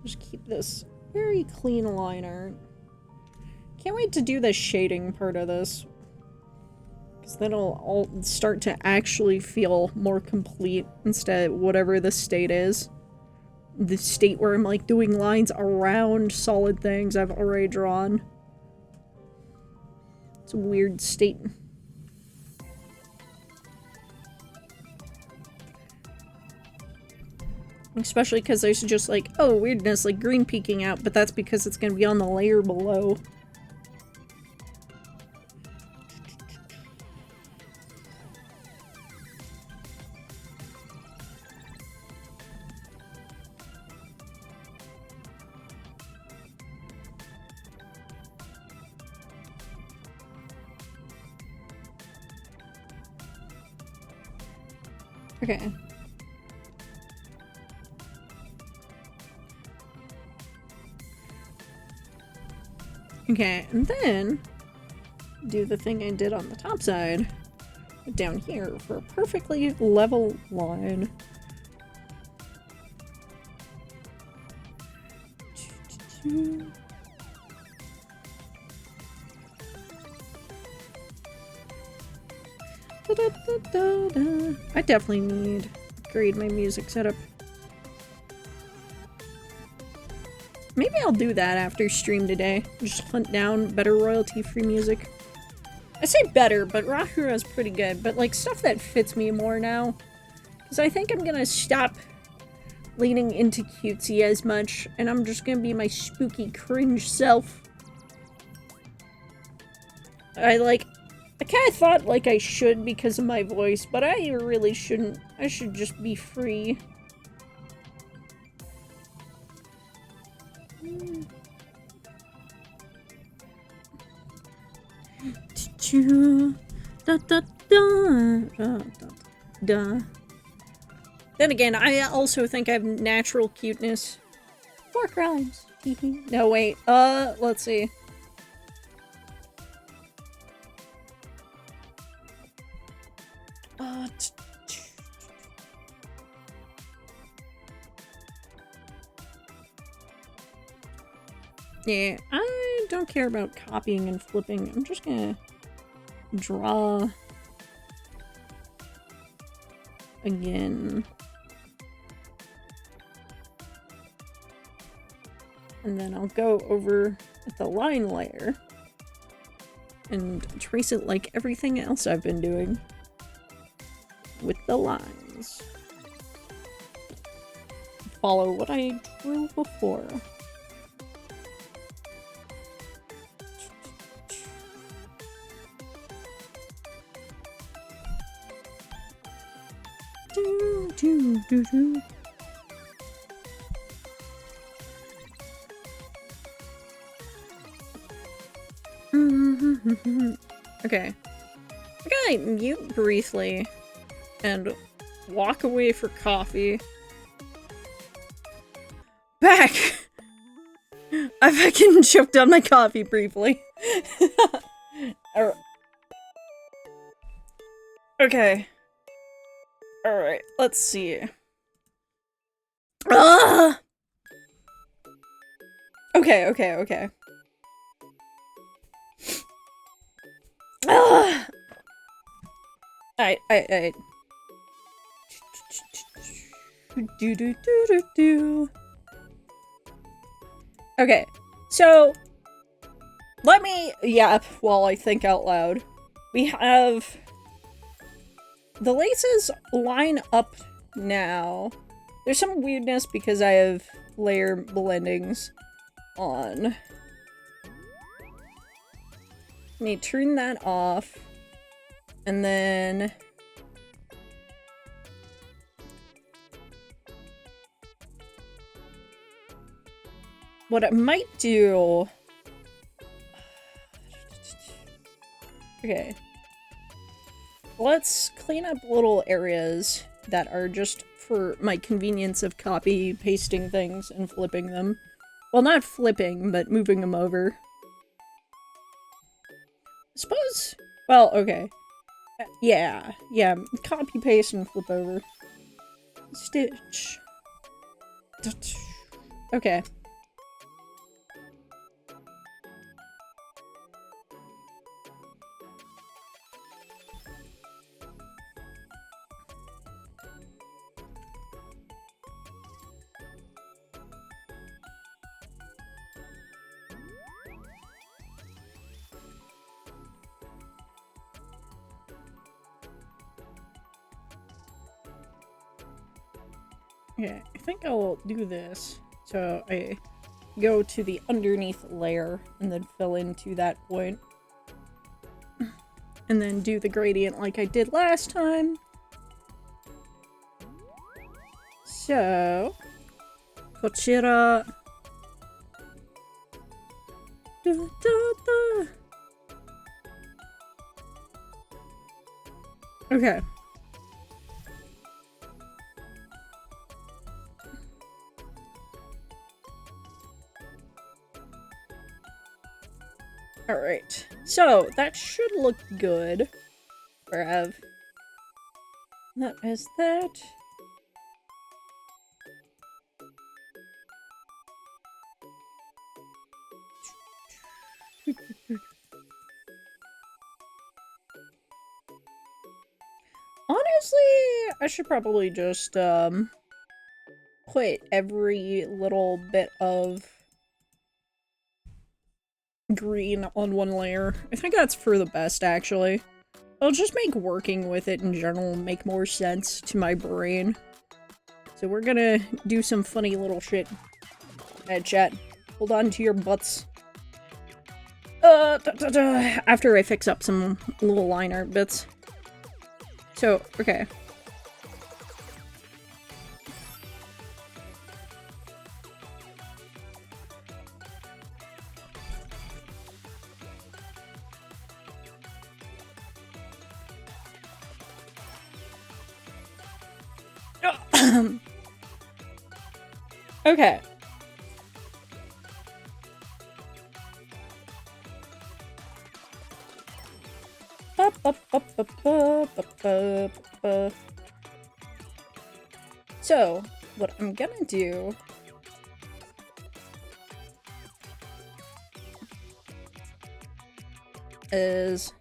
Just keep this very clean liner. Can't wait to do the shading part of this. Because then it'll all start to actually feel more complete instead of whatever the state is. The state where I'm like doing lines around solid things I've already drawn. It's a weird state. Especially because there's just like, oh, weirdness, like green peeking out, but that's because it's gonna be on the layer below. Okay. Okay, and then do the thing I did on the top side down here for a perfectly level line. I definitely need to upgrade my music setup. Maybe I'll do that after stream today. Just hunt down better royalty-free music. I say better, but Rahura is pretty good, but like stuff that fits me more now. Because I think I'm gonna stop leaning into cutesy as much, and I'm just gonna be my spooky cringe self. I kinda thought like I should because of my voice, but I really shouldn't. I should just be free. Then again, I also think I have natural cuteness. 4 crimes. No, wait. Let's see. Yeah, I don't care about copying and flipping. I'm just gonna draw again. And then I'll go over at the line layer and trace it like everything else I've been doing with the lines. Follow what I drew before. Okay. I gotta mute briefly and walk away for coffee. Back! I fucking choked on my coffee briefly. Okay. Alright, let's see. Ah! Okay. Ah! I do do do do do. Okay, so let me yap while I think out loud. We have the Lacesss line up now. There's some weirdness because I have layer blendings on. Let me turn that off. And then what I might do... Okay. Let's clean up little areas that are just for my convenience of copy pasting things and flipping them. Well, not flipping, but moving them over. I suppose... Well, okay. Yeah, copy paste and flip over. Stitch. Okay. Okay, I think I'll do this. So I go to the underneath layer and then fill into that point. And then do the gradient like I did last time. So... Kochira... Okay. Alright, so that should look good. That is that. Honestly, I should probably just, put every little bit of green on one layer. I think that's for the best, actually. It'll just make working with it in general make more sense to my brain. So we're gonna do some funny little shit. Chat. Hold on to your butts. After I fix up some little line art bits. So, okay. Okay. So, what I'm gonna do is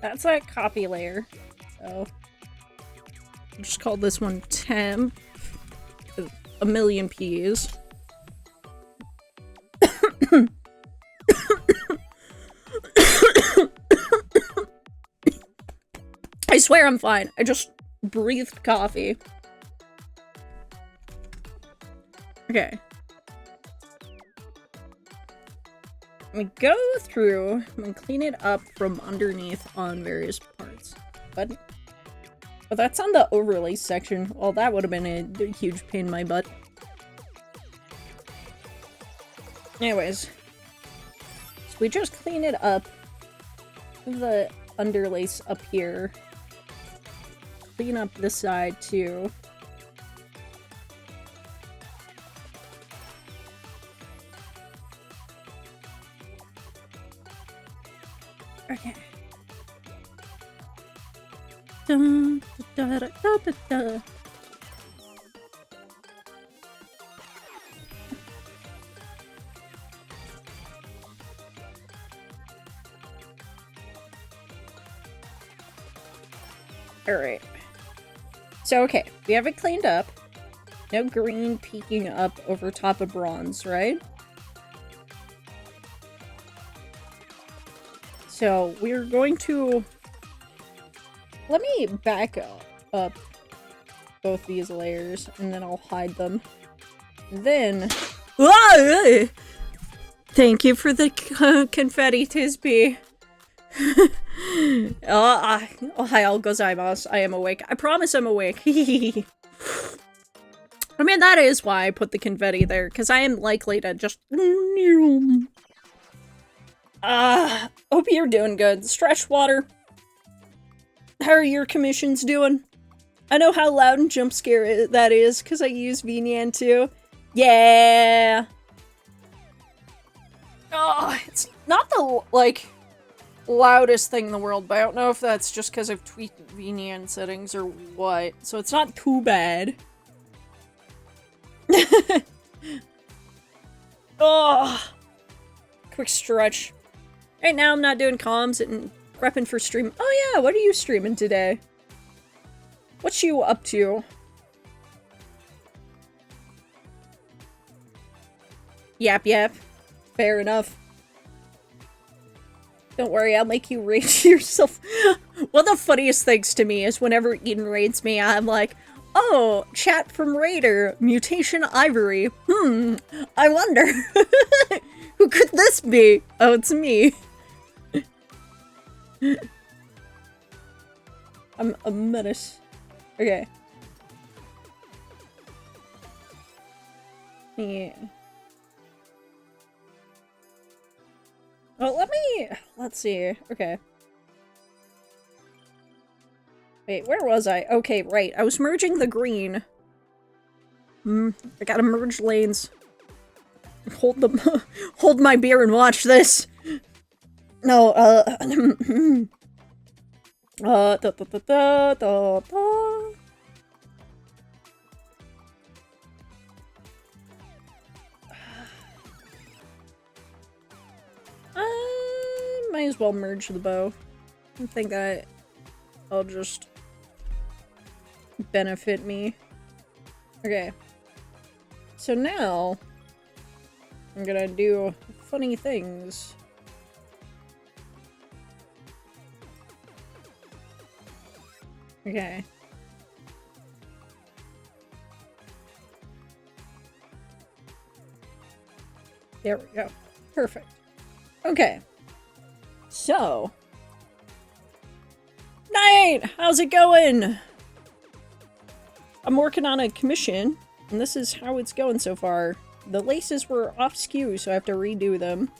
that's that copy layer. So I'll just call this one temp. A million P's. I swear I'm fine. I just breathed coffee. Okay. Let me go through and clean it up from underneath on various parts. But that's on the overlay section. Well, that would have been a huge pain in my butt. Anyways. So we just clean it up. The underlace up here. Clean up this side too. Okay. Dun, da, da, da, da, da. Alright. So, okay. We have it cleaned up. No green peeking up over top of bronze, right? So, we're going to... Let me back up both these layers, and then I'll hide them. And then... Ah! Thank you for the confetti, Tisby. Ohayou gozaimasu. I am awake. I promise I'm awake. I mean, that is why I put the confetti there, because I am likely to just... Hope you're doing good. Stretch water. How are your commissions doing? I know how loud and jump scare that is, because I use VNyan too. Yeah! Oh, it's not the, like, loudest thing in the world, but I don't know if that's just because I've tweaked VNyan settings or what, so it's not too bad. Oh! Quick stretch. Right now I'm not doing comms and prepping for stream. Oh yeah, what are you streaming today? What you up to? Yap yap. Fair enough. Don't worry, I'll make you rate yourself. One of the funniest things to me is whenever Eden rates me, I'm like, oh, chat from Raider, Mutation Ivory. I wonder. Who could this be? Oh, it's me. I'm a menace. Okay. Yeah. Well, let's see. Okay. Wait, where was I? Okay, right. I was merging the green. I gotta merge lanes. Hold my beer and watch this. No, might as well merge the bow. I think that will just benefit me. Okay. So now I'm gonna do funny things. Okay. There we go. Perfect. Okay. So. Night! How's it going? I'm working on a commission, and this is how it's going so far. The laces were off skew, so I have to redo them.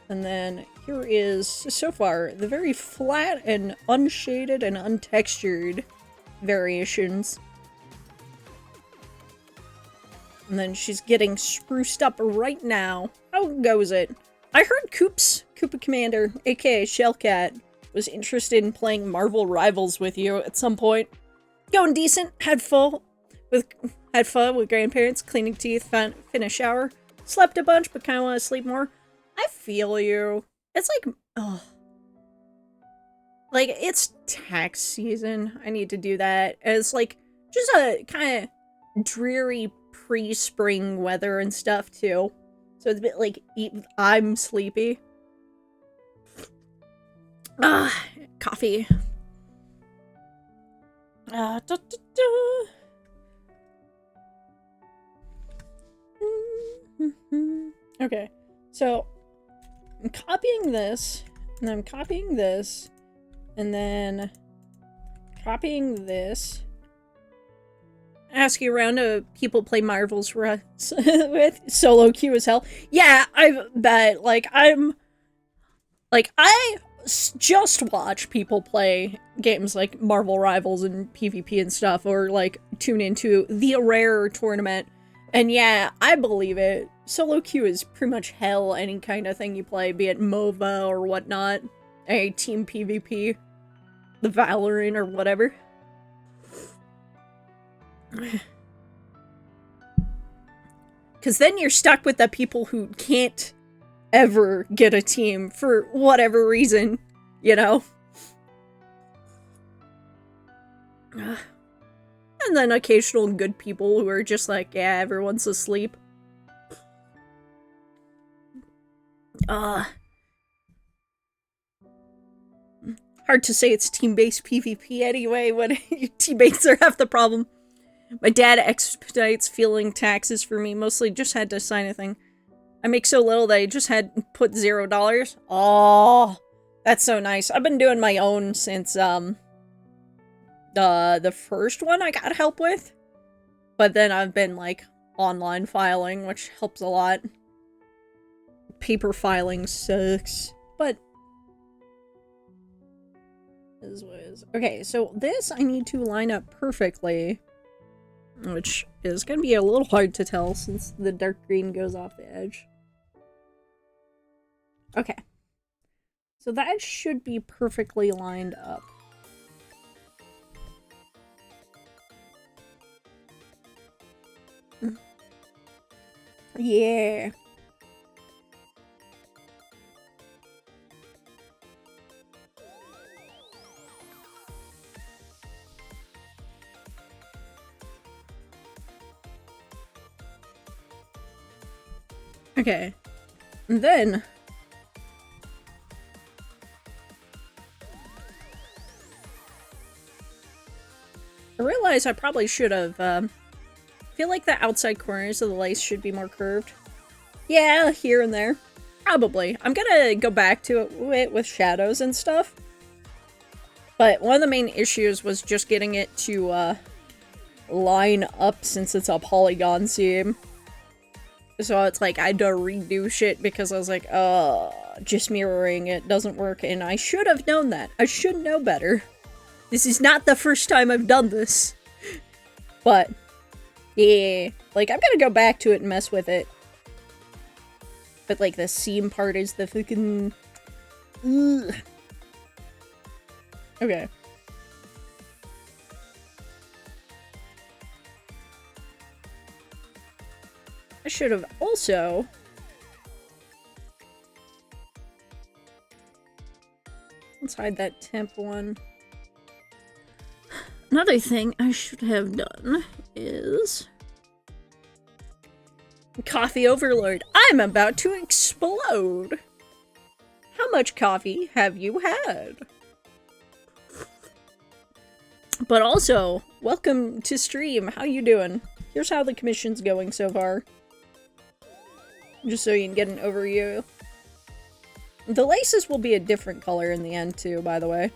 And then here is, so far, the very flat and unshaded and untextured variations. And then she's getting spruced up right now. How goes it? I heard Koopa Commander, aka Shellcat, was interested in playing Marvel Rivals with you at some point. Going decent. Had fun with grandparents, cleaning teeth, finished shower. Slept a bunch, but kind of want to sleep more. I feel you. It's like, ugh. Like, it's tax season. I need to do that. It's like, just a kind of dreary pre-spring weather and stuff, too. So it's a bit like, I'm sleepy. Coffee. Okay, so I'm copying this, and I'm copying this, and then copying this. Ask you around to people play Marvels with solo queue as hell. Yeah, I bet. Like, I just watch people play games like Marvel Rivals and PvP and stuff, or like tune into the rare tournament. And yeah, I believe it. Solo queue is pretty much hell any kind of thing you play, be it MOBA or whatnot. A team PvP. The Valorant or whatever. Because then you're stuck with the people who can't ever get a team for whatever reason, you know? And then occasional good people who are just like, yeah, everyone's asleep. Hard to say it's team-based PvP anyway when your teammates are half the problem. My dad expedites filing taxes for me, mostly just had to sign a thing. I make so little that I just had put $0. Oh, that's so nice. I've been doing my own since, the first one I got help with. But then I've been, like, online filing, which helps a lot. Paper filing sucks, but is what it is. Okay, so this I need to line up perfectly, which is gonna be a little hard to tell since the dark green goes off the edge. Okay, so that should be perfectly lined up. Yeah. Okay. And then I realize I probably should have, feel like the outside corners of the lace should be more curved. Yeah, here and there. Probably. I'm gonna go back to it with shadows and stuff. But one of the main issues was just getting it to, line up since it's a polygon seam. So it's like I had to redo shit because I was like, just mirroring it doesn't work, and I should have known that. I should know better. This is not the first time I've done this. But, yeah. Like, I'm gonna go back to it and mess with it. But, like, the seam part is the fucking... Ugh. Okay. I should have also... Let's hide that temp one. Another thing I should have done is... Coffee overload. I'm about to explode! How much coffee have you had? But also, welcome to stream. How you doing? Here's how the commission's going so far. Just so you can get an overview. The laces will be a different color in the end too, by the way.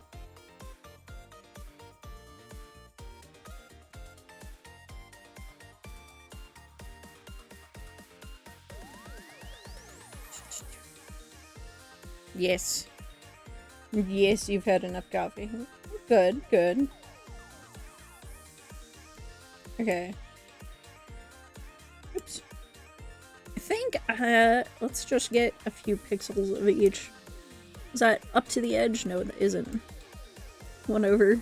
Yes. Yes, you've had enough coffee. Good, good. Okay. Oops. I think, let's just get a few pixels of each. Is that up to the edge? No, that isn't. One over.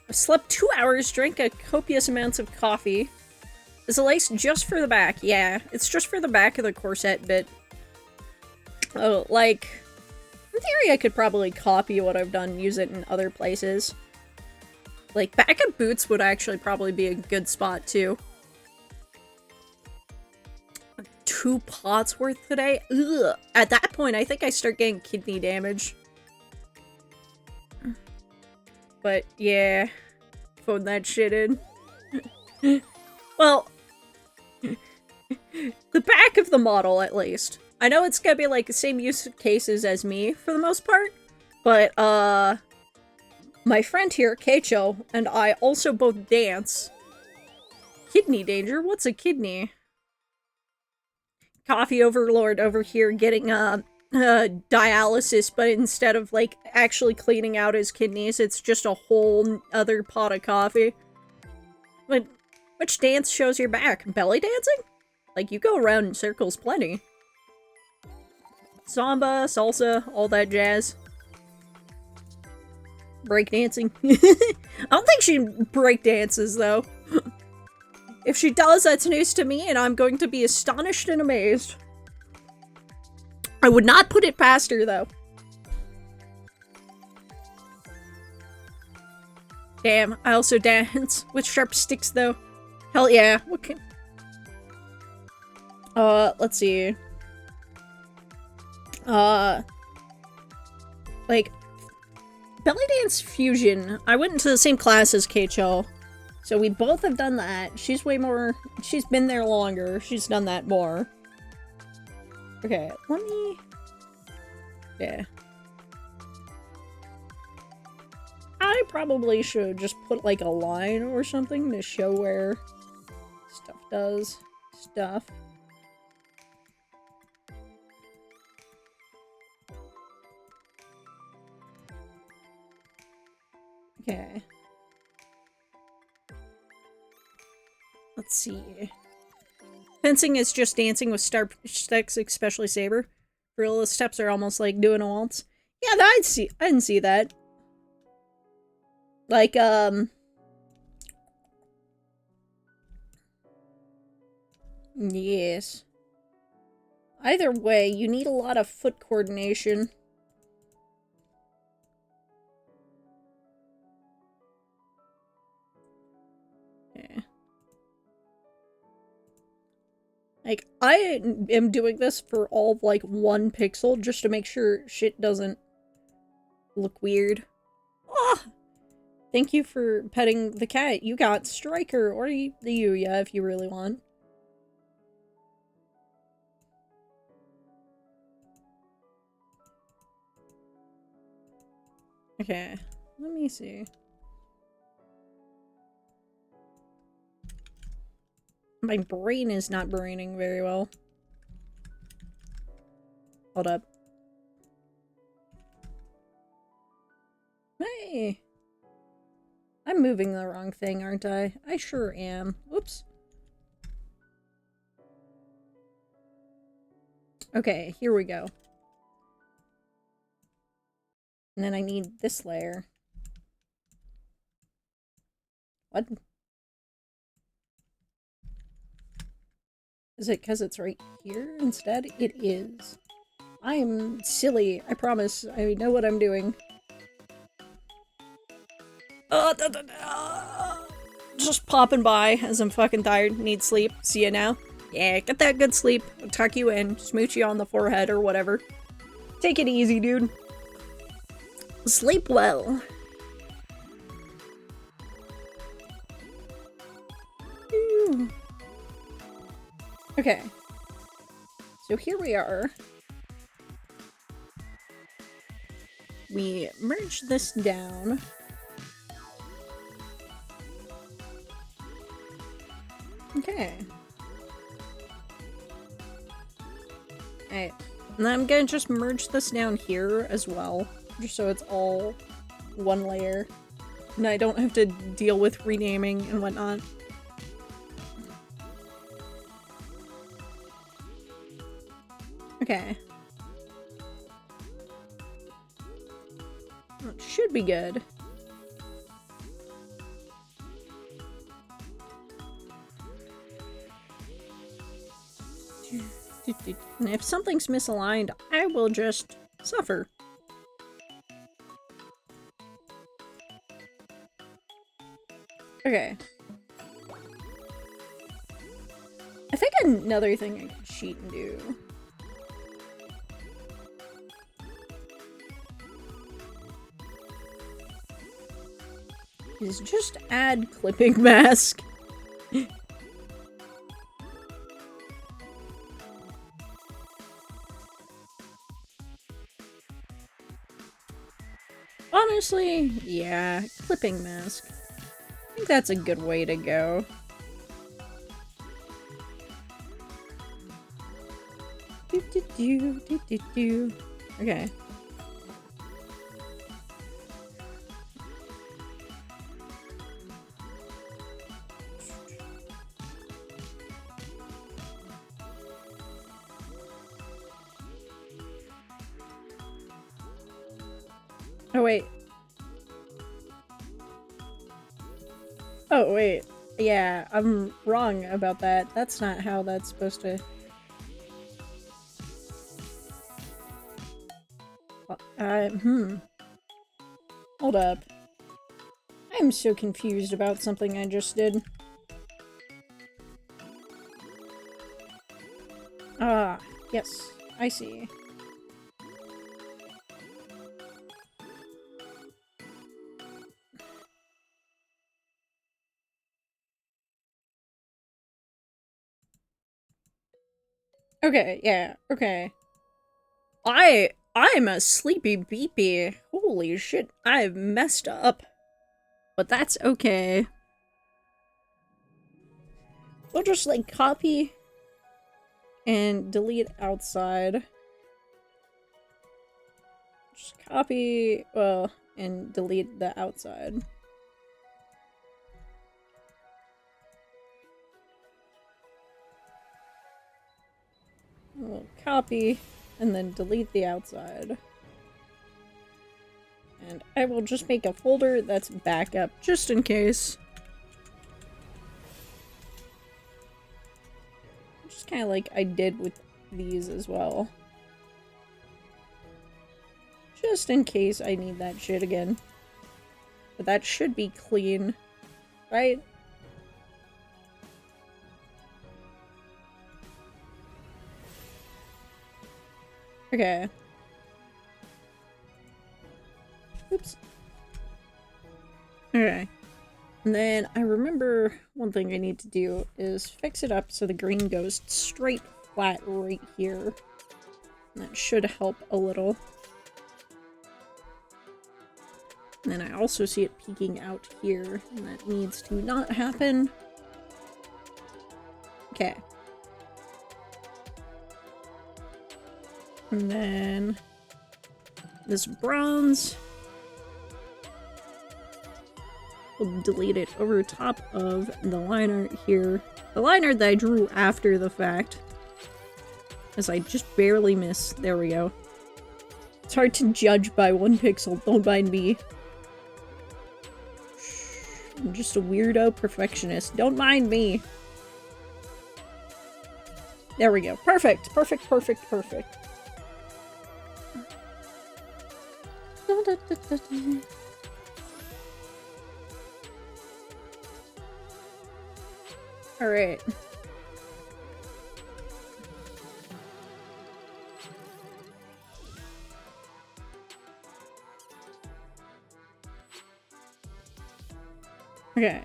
I slept 2 hours, drank a copious amounts of coffee. Is the lace just for the back? Yeah, it's just for the back of the corset bit. Oh, like, in theory I could probably copy what I've done and use it in other places. Like, back of boots would actually probably be a good spot, too. 2 pots worth today? Ugh. At that point, I think I start getting kidney damage. But, yeah. Phone that shit in. Well, the back of the model, at least. I know it's gonna be, like, the same use cases as me, for the most part. But, my friend here, Kheichou, and I also both dance. Kidney danger? What's a kidney? Coffee overlord over here getting, dialysis, but instead of, like, actually cleaning out his kidneys, it's just a whole other pot of coffee. But which dance shows your back? Belly dancing? Like, you go around in circles plenty. Samba, salsa, all that jazz. Breakdancing. I don't think she breakdances, though. If she does, that's news to me, and I'm going to be astonished and amazed. I would not put it past her, though. Damn, I also dance with sharp sticks, though. Hell yeah. What can... let's see. Like, belly dance fusion. I went into the same class as Kheichou, so we both have done that. She's way more... She's been there longer. She's done that more. Okay, let me... Yeah. I probably should just put, like, a line or something to show where stuff does stuff. Okay. Let's see. Fencing is just dancing with sticks, especially saber. Real steps are almost like doing a waltz. Yeah, I didn't see that. Like, yes. Either way, you need a lot of foot coordination. Okay. Like, I am doing this for all of, like, 1 pixel just to make sure shit doesn't look weird. Ah! Thank you for petting the cat. You got Striker, or the Yuya if you really want. Okay, let me see. My brain is not braining very well. Hold up. Hey! I'm moving the wrong thing, aren't I? I sure am. Whoops. Okay, here we go. And then I need this layer. What? Is it because it's right here instead? It is. I am silly. I promise. I know what I'm doing. Just popping by as I'm fucking tired. Need sleep. See ya now. Yeah, get that good sleep. I'll tuck you in. Smooch you on the forehead or whatever. Take it easy, dude. Sleep well. Ooh. Okay. So here we are. We merge this down. Okay. Alright. And then I'm gonna just merge this down here as well. Just so it's all 1 layer. And I don't have to deal with renaming and whatnot. Okay. Well, it should be good. And if something's misaligned, I will just suffer. Okay. I think another thing I can cheat and do. Is just add clipping mask. Honestly, yeah, clipping mask. I think that's a good way to go. Okay. Oh, wait. Oh, wait. Yeah, I'm wrong about that. That's not how that's supposed to... Hold up. I'm so confused about something I just did. Ah, yes. I see. Okay, yeah, okay. I'm a sleepy beepy. Holy shit, I've messed up. But that's okay. We'll just, like, copy and delete outside. Just copy, well, and delete the outside. We'll copy and then delete the outside. And I will just make a folder that's backup, just in case. Just kind of like I did with these as well. Just in case I need that shit again. But that should be clean, right? Okay. Oops. Okay. And then I remember one thing I need to do is fix it up so the green goes straight flat right here. And that should help a little. And then I also see it peeking out here, and that needs to not happen. Okay. And then this bronze, we'll delete it over top of the line art here. The line art that I drew after the fact, as I just barely miss. There we go. It's hard to judge by 1 pixel, don't mind me. I'm just a weirdo perfectionist. Don't mind me. There we go. Perfect. Perfect, perfect, perfect. Alright. Okay.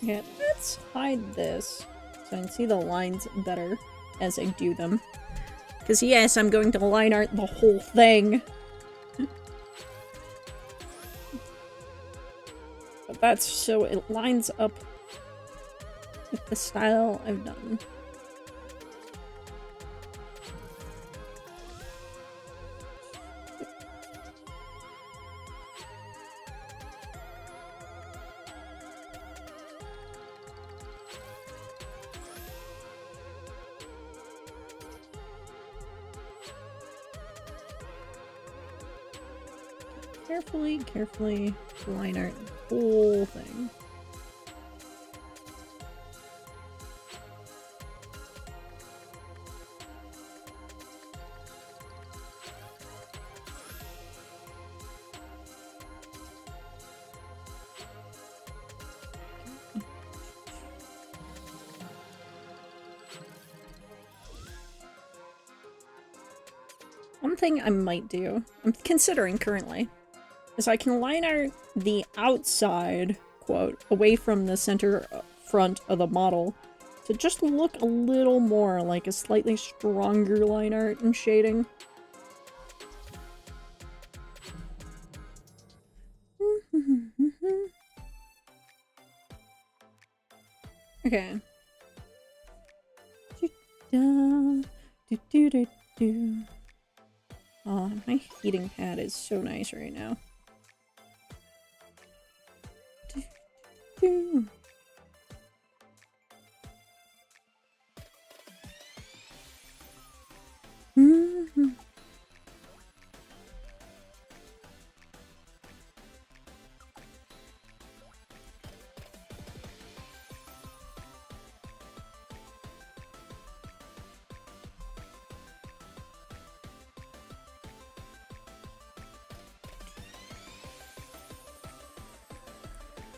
Yeah, let's hide this so I can see the lines better as I do them. Because yes, I'm going to line art the whole thing. But that's so it lines up with the style I've done. Carefully line art the whole thing. One thing I might do, I'm considering currently, is I can line art the outside, quote, away from the center front of the model to just look a little more like a slightly stronger line art and shading. Okay. Oh, my heating pad is so nice right now. do. Mm-hmm.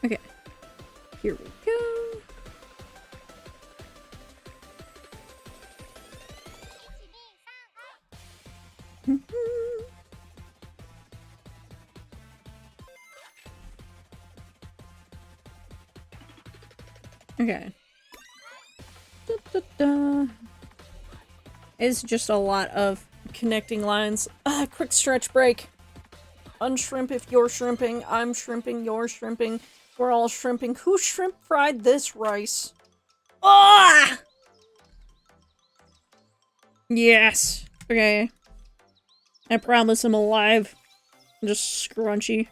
Okay, here we go. Okay. Da, da, da. It's just a lot of connecting lines. Quick stretch break. Unshrimp if you're shrimping. I'm shrimping, you're shrimping. We're all shrimping. Who shrimp fried this rice? Ah! Yes. Okay. I promise I'm alive. I'm just scrunchy.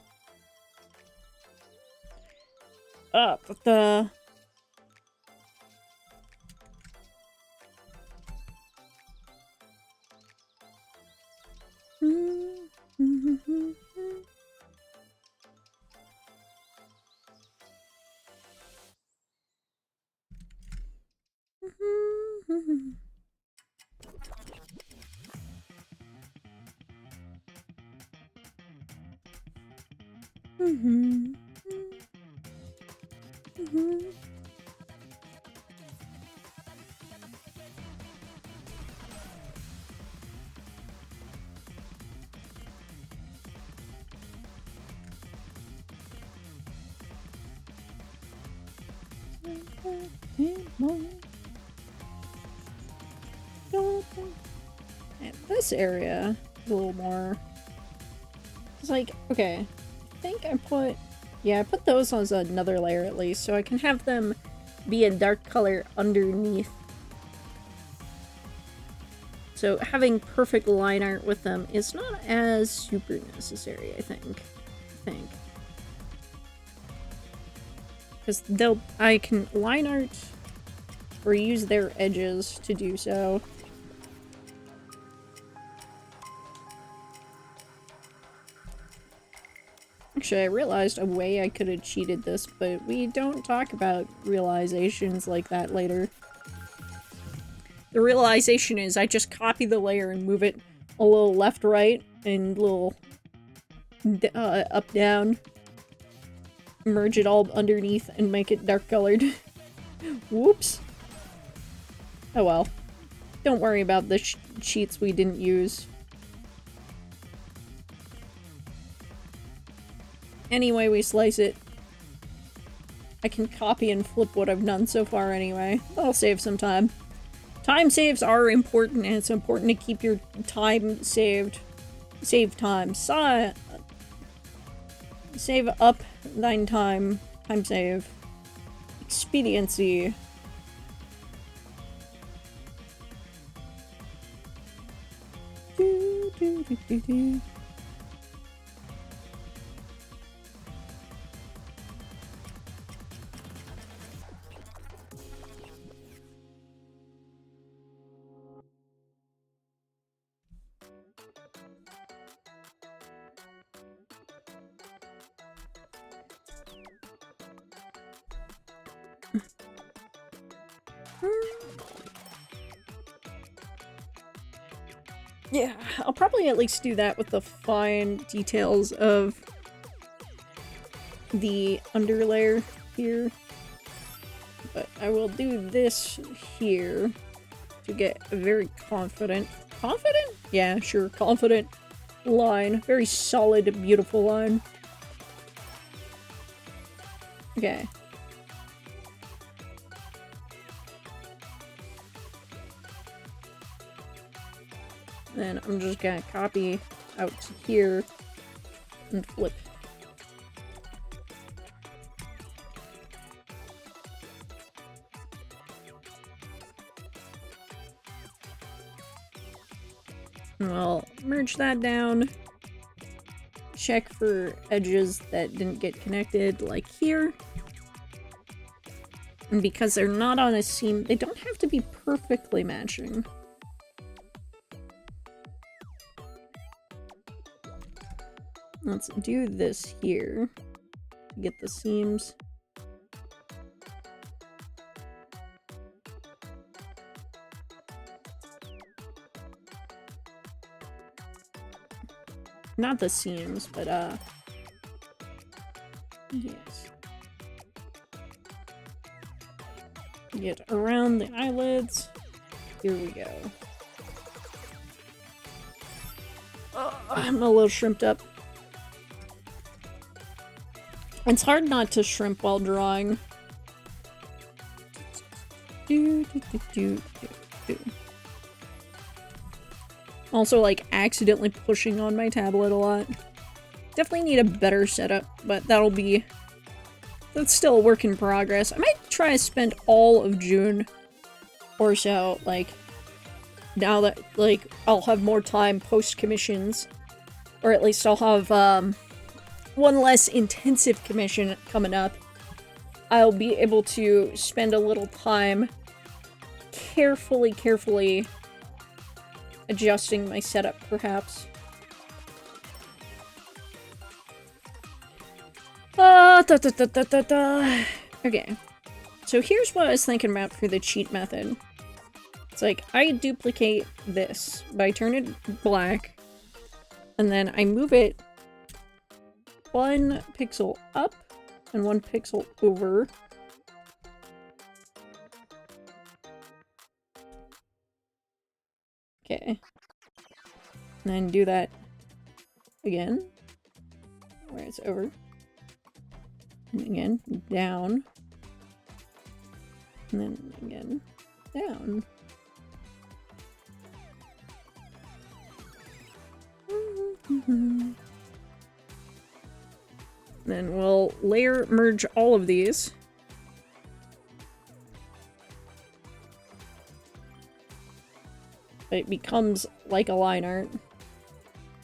But the... And this area is a little more... It's like, okay, I think I put... Yeah, I put those on another layer at least, so I can have them be a dark color underneath. So having perfect line art with them is not as super necessary, I think. Because I can line art or use their edges to do so. Actually, I realized a way I could have cheated this, but we don't talk about realizations like that later. The realization is I just copy the layer and move it a little left-right and a little up-down. Merge it all underneath and make it dark-colored. Whoops. Oh well. Don't worry about the cheats we didn't use. Anyway, we slice it. I can copy and flip what I've done so far anyway. That'll save some time. Time saves are important, and it's important to keep your time saved. Save time. Save up thine time. Time save. Expediency. Do, do, do, do, do. Yeah, I'll probably at least do that with the fine details of the underlayer here. But I will do this here to get a very confident... Confident? Yeah, sure, confident line. Very solid, beautiful line. Okay. Then I'm just gonna copy out to here and flip. And I'll merge that down. Check for edges that didn't get connected, like here. And because they're not on a seam, they don't have to be perfectly matching. Let's do this here to get the seams. Not the seams, but yes. Get around the eyelids. Here we go. Oh, I'm a little shrimped up. It's hard not to shrimp while drawing. Also, like, accidentally pushing on my tablet a lot. Definitely need a better setup, but that's still a work in progress. I might try to spend all of June or so, like, now that, like, I'll have more time post-commissions. Or at least I'll have, one less intensive commission coming up. I'll be able to spend a little time carefully adjusting my setup, perhaps. Okay. So here's what I was thinking about for the cheat method. It's like, I duplicate this by turning it black, and then I move it 1 pixel up and 1 pixel over. Okay. And then do that again, where it's over. And again, down. And then again, down. Then we'll layer merge all of these. It becomes like a line art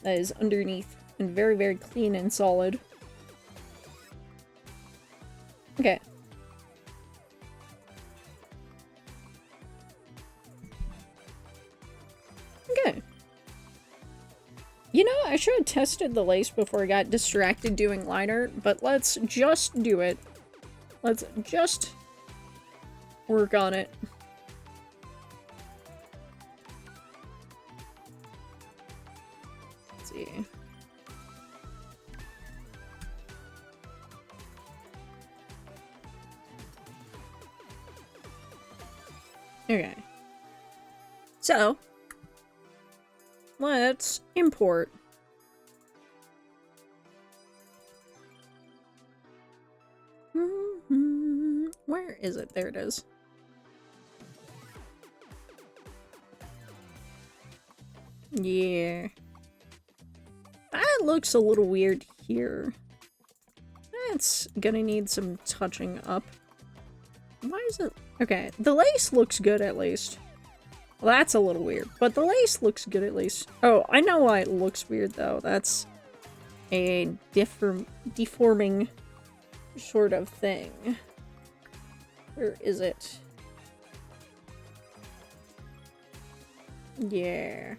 that is underneath and very clean and solid. Okay. Okay. You know, I should have tested the lace before I got distracted doing line art, but let's just do it. Let's just work on it. Let's see. Okay. So, let's import. Where is it? There it is. Yeah. That looks a little weird here. That's gonna need some touching up. Why is it? Okay, the lace looks good at least. Well, that's a little weird, but the lace looks good at least. Oh, I know why it looks weird though. That's a deforming sort of thing. Where is it? Yeah.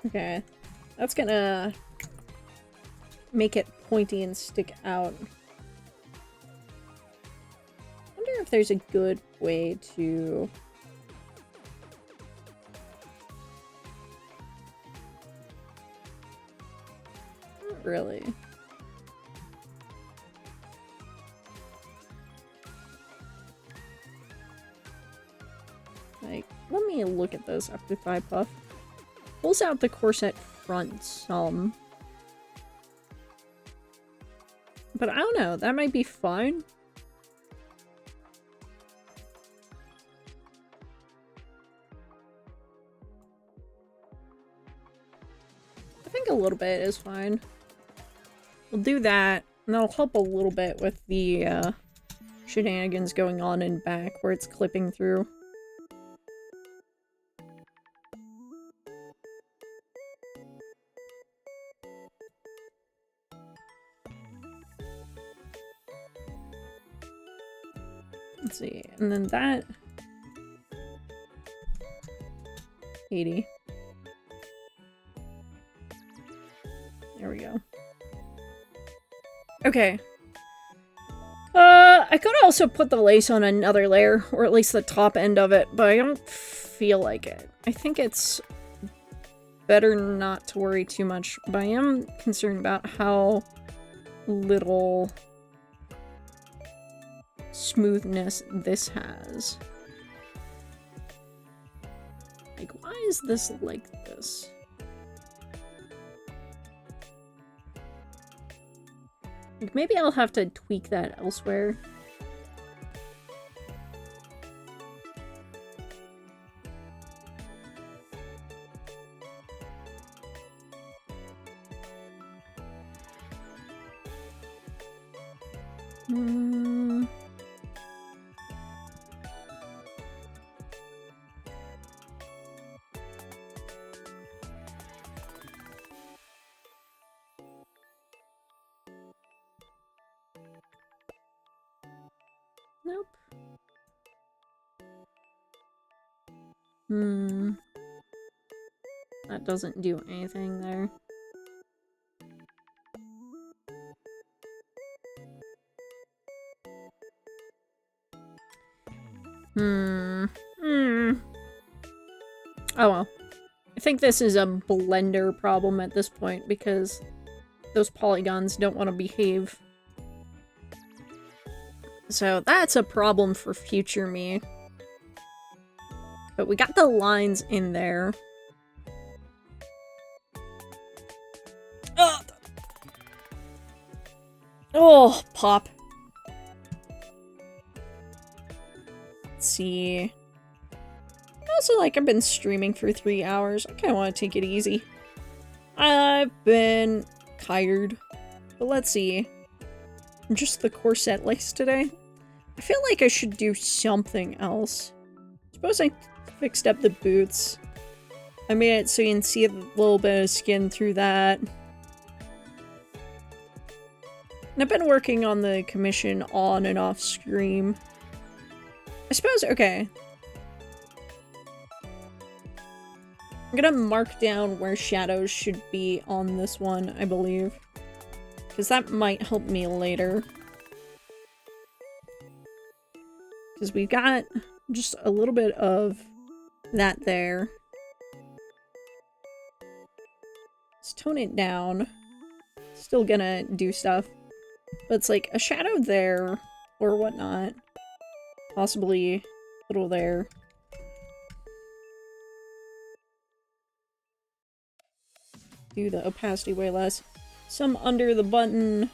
Okay. That's gonna make it pointy and stick out. I wonder if there's a good way to... Not really. Like, let me look at this after Thigh Puff. Pulls out the corset front some. But I don't know, that might be fine. I think a little bit is fine. We'll do that, and that'll help a little bit with the shenanigans going on in back where it's clipping through. Let's see, and then that 80. There we go. Okay. I could also put the lace on another layer, or at least the top end of it, but I don't feel like it. I think it's better not to worry too much, but I am concerned about how little smoothness this has. Like, why is this like this? Like, maybe I'll have to tweak that elsewhere. Nope. That doesn't do anything there. Oh well. I think this is a blender problem at this point because those polygons don't want to behave. So that's a problem for future me. But we got the lines in there. Ugh. Oh, pop. Let's see. Also, like, I've been streaming for 3 hours. I kind of want to take it easy. I've been tired. But let's see. Just the corset lace today. I feel like I should do something else. Suppose I fixed up the boots. I made it so you can see a little bit of skin through that. And I've been working on the commission on and off screen. I suppose, okay. I'm gonna mark down where shadows should be on this one, I believe. Because that might help me later. Because we've got just a little bit of that there. Let's tone it down. Still gonna do stuff. But it's like a shadow there, or whatnot. Possibly a little there. Do the opacity way less. Some under the button.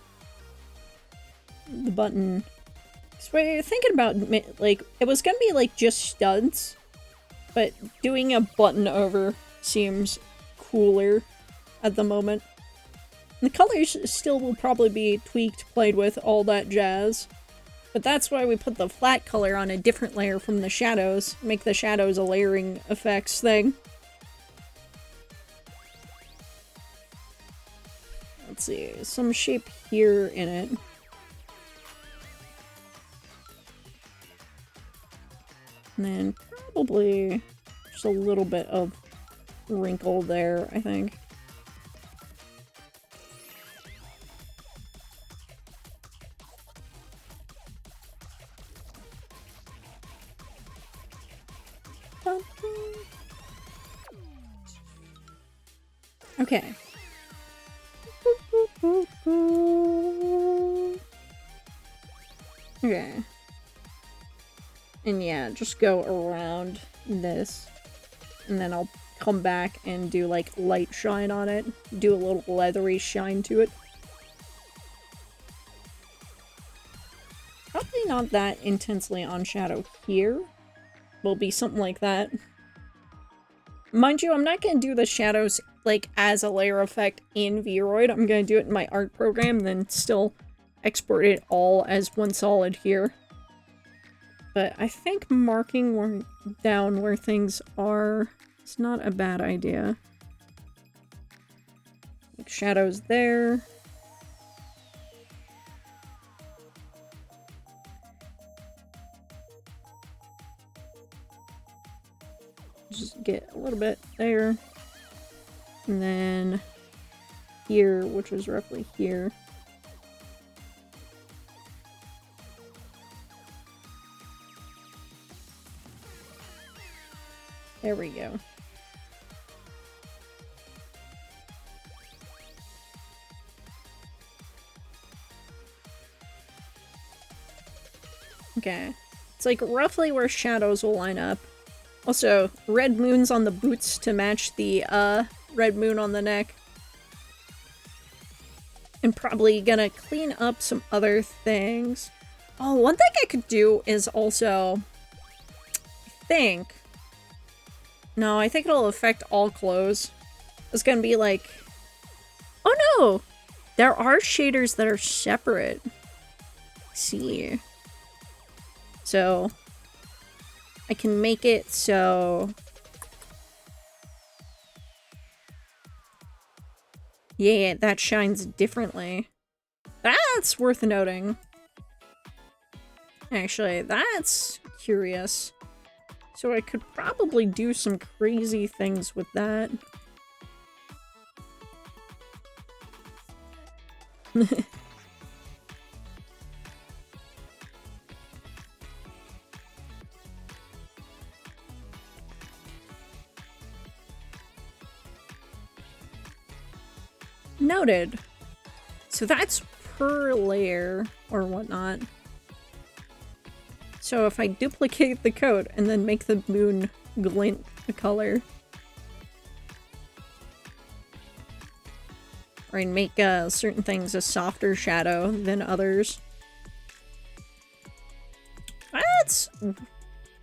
The button. So we're thinking about, like, it was gonna be, like, just studs. But doing a button over seems cooler at the moment. And the colors still will probably be tweaked, played with, all that jazz. But that's why we put the flat color on a different layer from the shadows. Make the shadows a layering effects thing. Let's see, some shape here in it. And then probably just a little bit of wrinkle there, I think. Okay. Okay. And yeah, just go around this. And then I'll come back and do like light shine on it. Do a little leathery shine to it. Probably not that intensely on shadow here. Will be something like that. Mind you, I'm not going to do the shadows like as a layer effect in Vroid. I'm going to do it in my art program, then still export it all as one solid here. But I think marking down where things are is not a bad idea. Like shadows there. Just get a little bit there. And then here, which is roughly here. There we go. Okay. It's like roughly where shadows will line up. Also, red moons on the boots to match the red moon on the neck. And probably gonna clean up some other things. Oh, one thing I could do is also, I think, no, I think it'll affect all clothes. It's gonna be like, oh no, there are shaders that are separate. Let's see. So, I can make it so, yeah, that shines differently. That's worth noting. Actually, that's curious. So I could probably do some crazy things with that. Noted. So that's per layer or whatnot. So if I duplicate the coat and then make the moon glint the color, or I make certain things a softer shadow than others.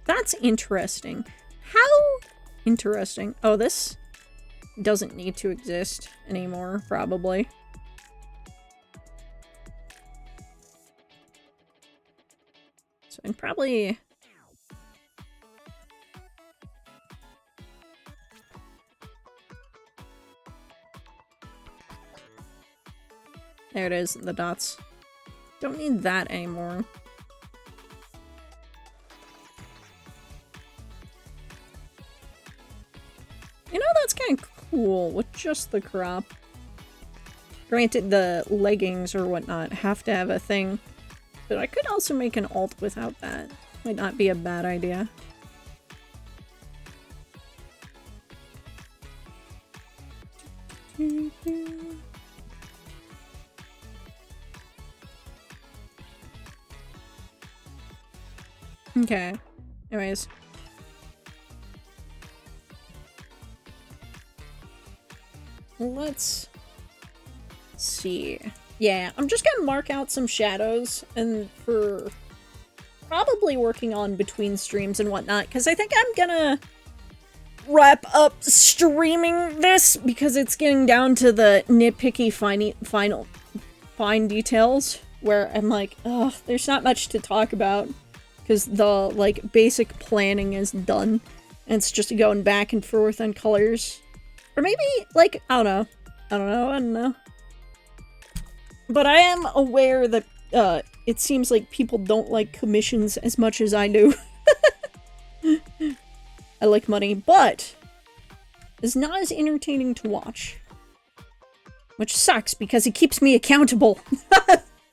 That's interesting. How interesting. Oh, this doesn't need to exist anymore, probably. So I'm probably... There it is, the dots. Don't need that anymore. You know, that's kind of cool with just the crop. Granted, the leggings or whatnot have to have a thing, but I could also make an alt without that. Might not be a bad idea. Okay. Anyways. Let's see. Yeah, I'm just gonna mark out some shadows and for probably working on between streams and whatnot, because I think I'm gonna wrap up streaming this because it's getting down to the nitpicky fine details where I'm like, ugh, there's not much to talk about because the like basic planning is done and it's just going back and forth on colors. Or maybe, like, I don't know. But I am aware that, it seems like people don't like commissions as much as I do. I like money, but it's not as entertaining to watch. Which sucks, because it keeps me accountable.